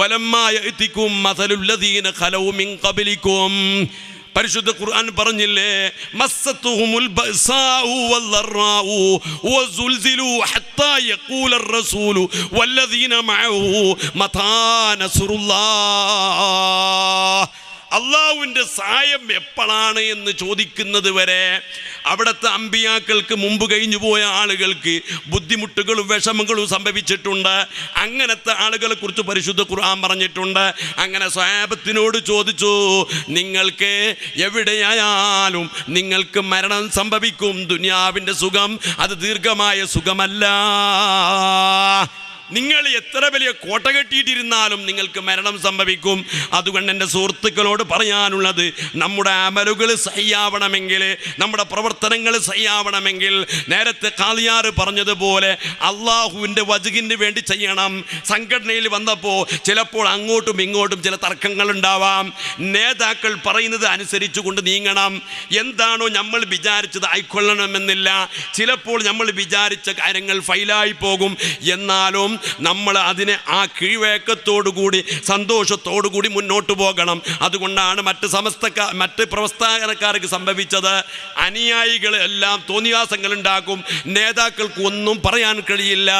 വലമ്മാ യഅതികും മസലുൽ ലദീന ഖലൗ മിൻ ഖബ്ലികും. പരിശുദ്ധ ഖുർആൻ പറഞ്ഞില്ലേ, മസ്സത്തുഹുമുൽ ബഅസാഉ വല്ലറാഉ വസുൽസിലു ഹത്താ യഖൂലർ റസൂലു വല്ലദീന മഅഹു മതാ നസ്റുല്ലാഹ്. അള്ളാഹുവിൻ്റെ സഹായം എപ്പോഴാണ് എന്ന് ചോദിക്കുന്നത് വരെ അവിടുത്തെ അമ്പിയാക്കൾക്ക് മുമ്പ് കഴിഞ്ഞു പോയ ആളുകൾക്ക് ബുദ്ധിമുട്ടുകളും വിഷമങ്ങളും സംഭവിച്ചിട്ടുണ്ട്. അങ്ങനത്തെ ആളുകളെ കുറിച്ച് പരിശുദ്ധ ഖുർആൻ പറഞ്ഞിട്ടുണ്ട്. അങ്ങനെ സ്വഹാബത്തിനോട് ചോദിച്ചു, നിങ്ങൾക്ക് എവിടെയായാലും നിങ്ങൾക്ക് മരണം സംഭവിക്കും, ദുനിയാവിൻ്റെ സുഖം അത് ദീർഘമായ സുഖമല്ല. നിങ്ങൾ എത്ര വലിയ കോട്ട കെട്ടിയിട്ടിരുന്നാലും നിങ്ങൾക്ക് മരണം സംഭവിക്കും. അതുകൊണ്ട് എൻ്റെ സുഹൃത്തുക്കളോട് പറയാനുള്ളത്, നമ്മുടെ അമലുകൾ സഹിയാവണമെങ്കിൽ, നമ്മുടെ പ്രവർത്തനങ്ങൾ സഹിയാവണമെങ്കിൽ നേരത്തെ ഖാലിയാർ പറഞ്ഞതുപോലെ അള്ളാഹുവിൻ്റെ വജ്ഹിന് വേണ്ടി ചെയ്യണം. സംഘടനയിൽ വന്നപ്പോൾ ചിലപ്പോൾ അങ്ങോട്ടും ഇങ്ങോട്ടും ചില തർക്കങ്ങൾ ഉണ്ടാവാം. നേതാക്കൾ പറയുന്നത് അനുസരിച്ചു കൊണ്ട് നീങ്ങണം. എന്താണോ നമ്മൾ വിചാരിച്ചത് ആയിക്കൊള്ളണമെന്നില്ല. ചിലപ്പോൾ നമ്മൾ വിചാരിച്ച കാര്യങ്ങൾ ഫൈലായി പോകും. എന്നാലും നമ്മൾ അതിനെ ആ കീഴ്വഴക്കത്തോടുകൂടി സന്തോഷത്തോടുകൂടി മുന്നോട്ട് പോകണം. അതുകൊണ്ടാണ് മറ്റ് പ്രസ്ഥാനക്കാർക്ക് സംഭവിച്ചത്. അനുയായികൾ എല്ലാം തോന്നിയാസങ്ങൾ ഉണ്ടാക്കും, നേതാക്കൾക്ക് ഒന്നും പറയാൻ കഴിയില്ല.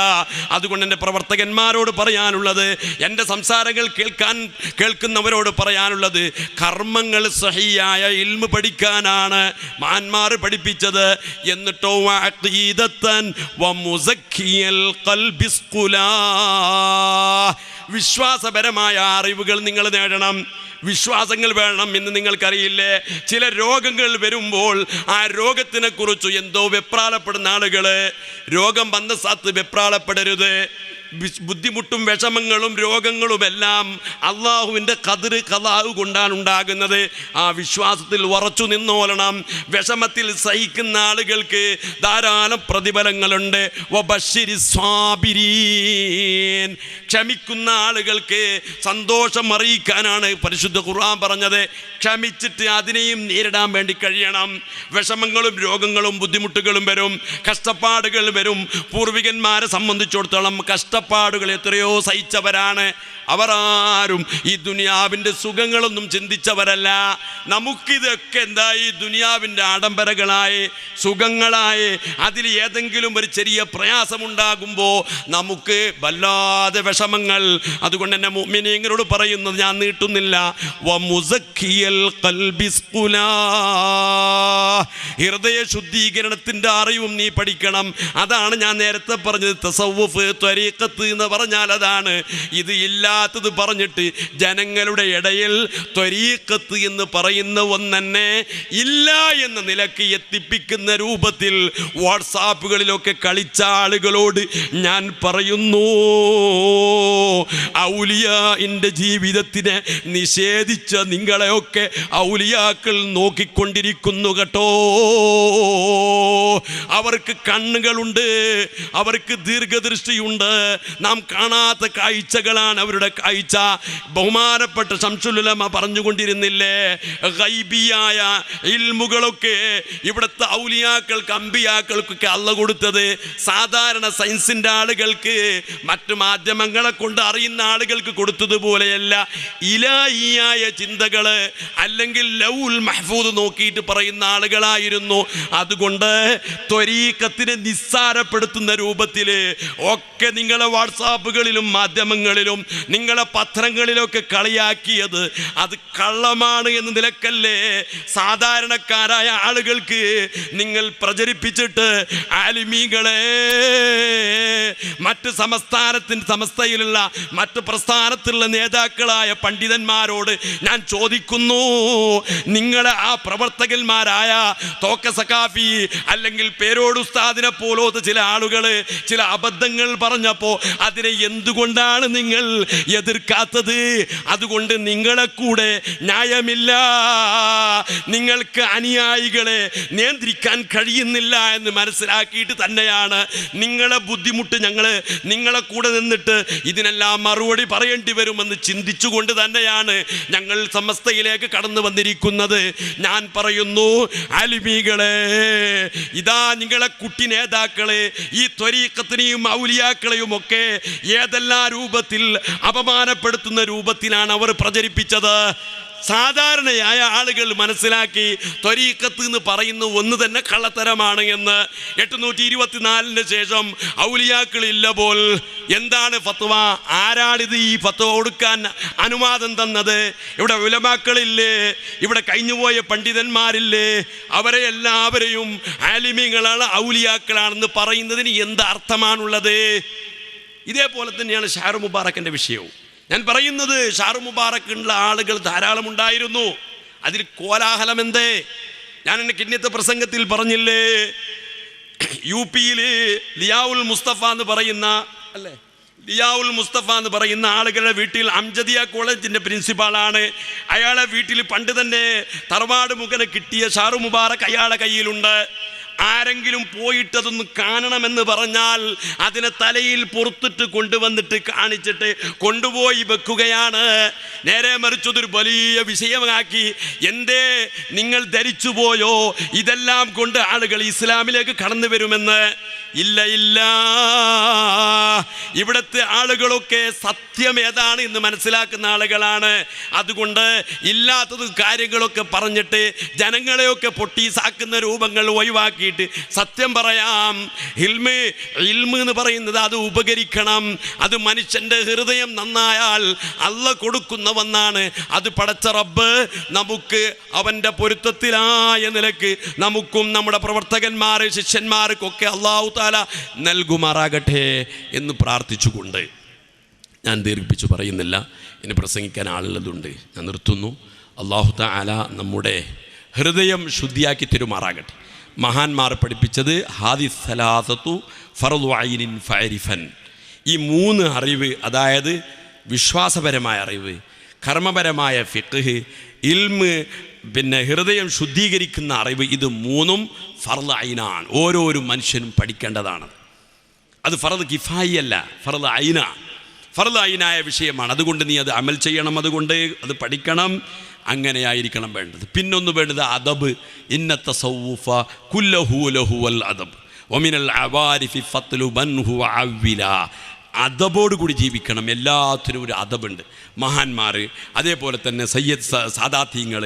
അതുകൊണ്ട് എൻ്റെ പ്രവർത്തകന്മാരോട് പറയാനുള്ളത്, എൻ്റെ സംസാരങ്ങൾ കേൾക്കുന്നവരോട് പറയാനുള്ളത്, കർമ്മങ്ങൾ സഹിയായ ഇൽമ് പഠിക്കാനാണ് മഹാന്മാർ പഠിപ്പിച്ചത്. എന്നിട്ടോ വഅഖീദത്തൻ വമുസക്കിയൽ ഖൽബിസ്ഖുലാ, വിശ്വാസപരമായ അറിവുകൾ നിങ്ങൾ നേടണം, വിശ്വാസങ്ങൾ വേണം. എന്ന് നിങ്ങൾക്കറിയില്ലേ, ചില രോഗങ്ങൾ വരുമ്പോൾ ആ രോഗത്തിനെ കുറിച്ച് എന്തോ വെപ്രാളപ്പെടുന്ന ആളുകൾ, രോഗം വന്ന സ്ഥലത്ത് വെപ്രാളപ്പെടരുത്. ബുദ്ധിമുട്ടും വിഷമങ്ങളും രോഗങ്ങളുമെല്ലാം അള്ളാഹുവിൻ്റെ ഖദർ ഖലാഹു കൊണ്ടാണ് ഉണ്ടാകുന്നത്. ആ വിശ്വാസത്തിൽ ഉറച്ചു നിന്നോളണം. വിഷമത്തിൽ സഹിക്കുന്ന ആളുകൾക്ക് ധാരാളം പ്രതിഫലങ്ങളുണ്ട്. വബശ്ശിരിസ് സ്വാബിരീൻ, ക്ഷമിക്കുന്ന ആളുകൾക്ക് സന്തോഷം അറിയിക്കാനാണ് പരിശുദ്ധ ഖുർആൻ പറഞ്ഞത്. ക്ഷമിച്ചിട്ട് അതിനെയും നേരിടാൻ വേണ്ടി കഴിയണം. വിഷമങ്ങളും രോഗങ്ങളും ബുദ്ധിമുട്ടുകളും വരും, കഷ്ടപ്പാടുകൾ വരും. പൂർവികന്മാരെ സംബന്ധിച്ചിടത്തോളം കഷ്ടപ്പാടുകൾ എത്രയോ സഹിച്ചവരാണ്. അവർ ആരും ഈ ദുനിയാവിൻ്റെ സുഖങ്ങളൊന്നും ചിന്തിച്ചവരല്ല. നമുക്കിതൊക്കെ എന്തായി, ദുനിയാവിൻ്റെ ആഡംബരങ്ങളായി സുഖങ്ങളായി അതിൽ ഏതെങ്കിലും ഒരു ചെറിയ പ്രയാസമുണ്ടാകുമ്പോൾ നമുക്ക് വല്ലാതെ വിഷമങ്ങൾ. അതുകൊണ്ട് തന്നെ മുഅ്മിനീങ്ങളോട് പറയുന്നത്, ഞാൻ നീട്ടുന്നില്ല, വമുസക്കിയൽ ഖൽബിസ്ഖുലാ, ഹൃദയ ശുദ്ധീകരണത്തിൻ്റെ അറിവും നീ പഠിക്കണം. അതാണ് ഞാൻ നേരത്തെ പറഞ്ഞത്, തസവ്വുഫ് ത്വരീഖത്ത് ത്വരീഖത്ത് എന്ന് പറഞ്ഞാൽ അതാണ്. ഇത് ഇല്ലാത്തത് പറഞ്ഞിട്ട് ജനങ്ങളുടെ ഇടയിൽ ത്വരീഖത്ത് എന്ന് പറയുന്ന ഒന്നെ ഇല്ല എന്ന നിലക്ക് എത്തിപ്പിക്കുന്ന രൂപത്തിൽ വാട്സാപ്പുകളിലൊക്കെ കളിച്ച ആളുകളോട് ഞാൻ പറയുന്നു, ഔലിയാഇന്റെ ജീവിതത്തിനെ നിഷേധിച്ച നിങ്ങളെയൊക്കെ ഔലിയാക്കൾ നോക്കിക്കൊണ്ടിരിക്കുന്നു കേട്ടോ. അവർക്ക് കണ്ണുകളുണ്ട്, അവർക്ക് ദീർഘദൃഷ്ടിയുണ്ട്. നാം കാണാത്ത കാഴ്ചകളാണ് അവരുടെ കാഴ്ച. ബഹുമാനപ്പെട്ട ശംസുൽ ഉലമ പറഞ്ഞുകൊണ്ടിരുന്നില്ലേ, ഗൈബിയായ ഇൽമുകളൊക്കെ ഇവിടുത്തെ ഔലിയാക്കൾക്ക് അമ്പിയാക്കൾക്കൊക്കെ അള്ള കൊടുത്തത് സാധാരണ സയൻസിൻ്റെ ആളുകൾക്ക് മറ്റു മാധ്യമങ്ങളെ കൊണ്ട് അറിയുന്ന ആളുകൾക്ക് കൊടുത്തതുപോലെയല്ല. ഇലാഹിയായ ചിന്തകൾ അല്ലെങ്കിൽ ലൗൽ മഹ്ഫൂദ് നോക്കിയിട്ട് പറയുന്ന ആളുകളായിരുന്നു. അതുകൊണ്ട് ത്വരീഖത്തിനെ നിസ്സാരപ്പെടുത്തുന്ന രൂപത്തിൽ ഒക്കെ നിങ്ങളെ വാട്സാപ്പുകളിലും മാധ്യമങ്ങളിലും നിങ്ങളെ പത്രങ്ങളിലൊക്കെ കളിയാക്കിയത് അത് കള്ളമാണ് എന്ന നിലക്കല്ലേ സാധാരണക്കാരായ ആളുകൾക്ക് നിങ്ങൾ പ്രചരിപ്പിച്ചിട്ട് ആലിമീങ്ങളെ മറ്റ് സമസ്തയിലുള്ള മറ്റ് പ്രസ്ഥാനത്തിലുള്ള നേതാക്കളായ പണ്ഡിതന്മാരോട് ഞാൻ ചോദിക്കുന്നു, നിങ്ങളെ ആ പ്രവർത്തകന്മാരായ തോക്ക സഖാഫി അല്ലെങ്കിൽ പേരോട് ഉസ്താദിനെ പോലത്തെ ചില ആളുകൾ ചില അബദ്ധങ്ങൾ പറഞ്ഞപ്പോൾ അതിനെ എന്തുകൊണ്ടാണ് നിങ്ങൾ എതിർക്കാത്തത്? അതുകൊണ്ട് നിങ്ങളെ കൂടെ ന്യായമില്ല, നിങ്ങൾക്ക് അനുയായികളെ നിയന്ത്രിക്കാൻ കഴിയുന്നില്ല എന്ന് മനസ്സിലാക്കിയിട്ട് തന്നെയാണ് നിങ്ങളെ ബുദ്ധിമുട്ട് ഞങ്ങൾ നിങ്ങളെ കൂടെ നിന്നിട്ട് ഇതിനെല്ലാം മറുപടി പറയേണ്ടി വരുമെന്ന് ചിന്തിച്ചുകൊണ്ട് തന്നെയാണ് ഞങ്ങൾ സമസ്തയിലേക്ക് കടന്നു വന്നിരിക്കുന്നത്. ഞാൻ പറയുന്നു, ആലിമീകളെ, ഇതാ നിങ്ങളെ കുട്ടി നേതാക്കളെ ഈ ത്വരീഖത്തിനെയും ഔലിയാക്കളെയും ഒക്കെ ഏതെല്ലാം രൂപത്തിൽ അപമാനപ്പെടുത്തുന്ന രൂപത്തിലാണ് അവർ പ്രചരിപ്പിച്ചത്. സാധാരണയായ ആളുകൾ മനസ്സിലാക്കി ത്വരീഖത്ത് എന്ന് പറയുന്ന ഒന്ന് തന്നെ കള്ളത്തരമാണ് എന്ന്. 824 ശേഷം ഔലിയാക്കളില്ല പോൽ എന്താണ് ഫത്വ? ആരാണിത് ഈ ഫത്വ കൊടുക്കാൻ അനുവാദം തന്നത്? ഇവിടെ ഉലമാക്കളില്ലേ? ഇവിടെ കഴിഞ്ഞുപോയ പണ്ഡിതന്മാരില്ലേ? അവരെ എല്ലാവരെയും ആലിമീങ്ങളാണ് ഔലിയാക്കളാണെന്ന് പറയുന്നതിന് എന്ത് അർത്ഥമാണുള്ളത്? ഇതേപോലെ തന്നെയാണ് ഷാറു മുബാറക്കിൻ്റെ വിഷയവും. ഞാൻ പറയുന്നത്, ഷാറു മുബാറക്കുള്ള ആളുകൾ ധാരാളം ഉണ്ടായിരുന്നു. അതിൽ കോലാഹലം എന്തേ? ഞാൻ എൻ്റെ കിന്നത്തെ പ്രസംഗത്തിൽ പറഞ്ഞില്ലേ, UP-യിൽ ലിയാഉൽ മുസ്തഫ എന്ന് പറയുന്ന ആളുകളുടെ വീട്ടിൽ അംജദിയ കോളേജിൻ്റെ പ്രിൻസിപ്പാളാണ്. അയാളെ വീട്ടിൽ പണ്ട് തന്നെ തറവാട് മുഖേന കിട്ടിയ ഷാറു മുബാറക്ക് അയാളുടെ കയ്യിലുണ്ട്. ആരെങ്കിലും പോയിട്ടതൊന്ന് കാണണമെന്ന് പറഞ്ഞാൽ അതിനെ തലയിൽ പുറത്തിട്ട് കൊണ്ടുവന്നിട്ട് കാണിച്ചിട്ട് കൊണ്ടുപോയി വെക്കുകയാണ്. നേരെ മറിച്ചതൊരു വലിയ വിഷയമാക്കി, എന്തേ നിങ്ങൾ ധരിച്ചു പോയോ ഇതെല്ലാം കൊണ്ട് ആളുകൾ ഇസ്ലാമിലേക്ക് കടന്നു വരുമെന്ന്? ഇല്ല, ഇവിടുത്തെ ആളുകളൊക്കെ സത്യം ഏതാണ് എന്ന് മനസ്സിലാക്കുന്ന ആളുകളാണ്. അതുകൊണ്ട് ഇല്ലാത്തത് കാര്യങ്ങളൊക്കെ പറഞ്ഞിട്ട് ജനങ്ങളെയൊക്കെ പൊട്ടീസാക്കുന്ന രൂപങ്ങൾ ഒഴിവാക്കിയിട്ട് സത്യം പറയാം. ഇൽമ് എന്ന് പറയുന്നത് അത് ഉപകരിക്കണം. അത് മനുഷ്യൻ്റെ ഹൃദയം നന്നായാൽ അള്ള കൊടുക്കുന്ന ഒന്നാണ്. അത് പടച്ച റബ്ബ് നമുക്ക് അവൻ്റെ പൊരുത്തത്തിലായ നിലക്ക് നമുക്കും നമ്മുടെ പ്രവർത്തകന്മാർ ശിഷ്യന്മാർക്കൊക്കെ അള്ളാഹു താല നൽകുമാറാകട്ടെ എന്ന് പ്രാർത്ഥിച്ചുകൊണ്ട് ഞാൻ ദീർഘിപ്പിച്ചു പറയുന്നില്ല. ഇനി പ്രസംഗിക്കാൻ ആളുള്ളതുണ്ട്, ഞാൻ നിർത്തുന്നു. അള്ളാഹു താല നമ്മുടെ ഹൃദയം ശുദ്ധിയാക്കി തരുമാറാകട്ടെ. മഹാന്മാർ പഠിപ്പിച്ചത് ഹാദിസ് സലാസത്തു ഫർദു ഐനിൻ ഫഅരിഫൻ. ഈ 3 അറിവ്, അതായത് വിശ്വാസപരമായ അറിവ്, കർമ്മപരമായ ഫിഖ്, ഇൽമ്, പിന്നെ ഹൃദയം ശുദ്ധീകരിക്കുന്ന അറിവ്, ഇത് 3ഉം ഫർദ് ഐനാണ്. ഓരോരോ മനുഷ്യനും പഠിക്കേണ്ടതാണ്. അത് ഫർദ് കിഫായി അല്ല, ഫർദ് ഐനാണ്. ഫർദ് ഐനായ വിഷയമാണ്. അതുകൊണ്ട് നീ അത് അമൽ ചെയ്യണം, അതുകൊണ്ട് അത് പഠിക്കണം. അങ്ങനെയായിരിക്കണം വേണ്ടത്. പിന്നൊന്ന് വേണ്ടത് അദബ്. ഇന്ന തസവ്വുഫ കുല്ലഹു ലഹുവൽ അദബ് വമിനൽ അവാരിഫി ഫത്ലു മൻ ഹുവ അവ്വില. അദബോട് കൂടി ജീവിക്കണം. എല്ലാത്തിനും ഒരു അദബുണ്ട്. മഹാന്മാർ, അതേപോലെ തന്നെ സയ്യദ് സാദാത്യങ്ങൾ,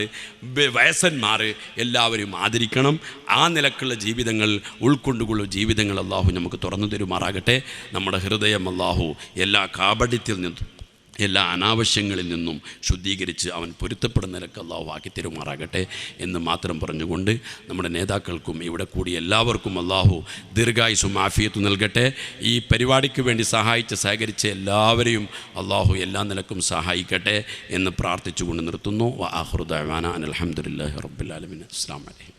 വയസ്സന്മാർ എല്ലാവരും ആദരിക്കണം. ആ നിലക്കുള്ള ജീവിതങ്ങൾ ഉൾക്കൊണ്ടുകൊള്ളുന്ന ജീവിതങ്ങൾ അള്ളാഹു നമുക്ക് തുറന്നു തരുമാറാകട്ടെ. നമ്മുടെ ഹൃദയം അള്ളാഹു എല്ലാ കാപട്യത്തിൽ നിന്നും എല്ലാ അനാവശ്യങ്ങളിൽ നിന്നും ശുദ്ധീകരിച്ച് അവൻ പൊരുത്തപ്പെടുന്ന നിലക്ക് അള്ളാഹു ആക്കി തരുമാറാകട്ടെ എന്ന് മാത്രം പറഞ്ഞുകൊണ്ട് നമ്മുടെ നേതാക്കൾക്കും ഇവിടെ കൂടി എല്ലാവർക്കും അള്ളാഹു ദീർഘായുസ്സും ആഫിയത്തും നൽകട്ടെ. ഈ പരിപാടിക്ക് വേണ്ടി സഹകരിച്ച എല്ലാവരെയും അള്ളാഹു എല്ലാ നിലക്കും സഹായിക്കട്ടെ എന്ന് പ്രാർത്ഥിച്ചുകൊണ്ട് നിർത്തുന്നു. വ ആഖിറു ദഅ്വാനാ അനിൽ ഹംദുലില്ലാഹി റബ്ബിൽ ആലമീൻ. അസ്സലാമു അലൈക്കും.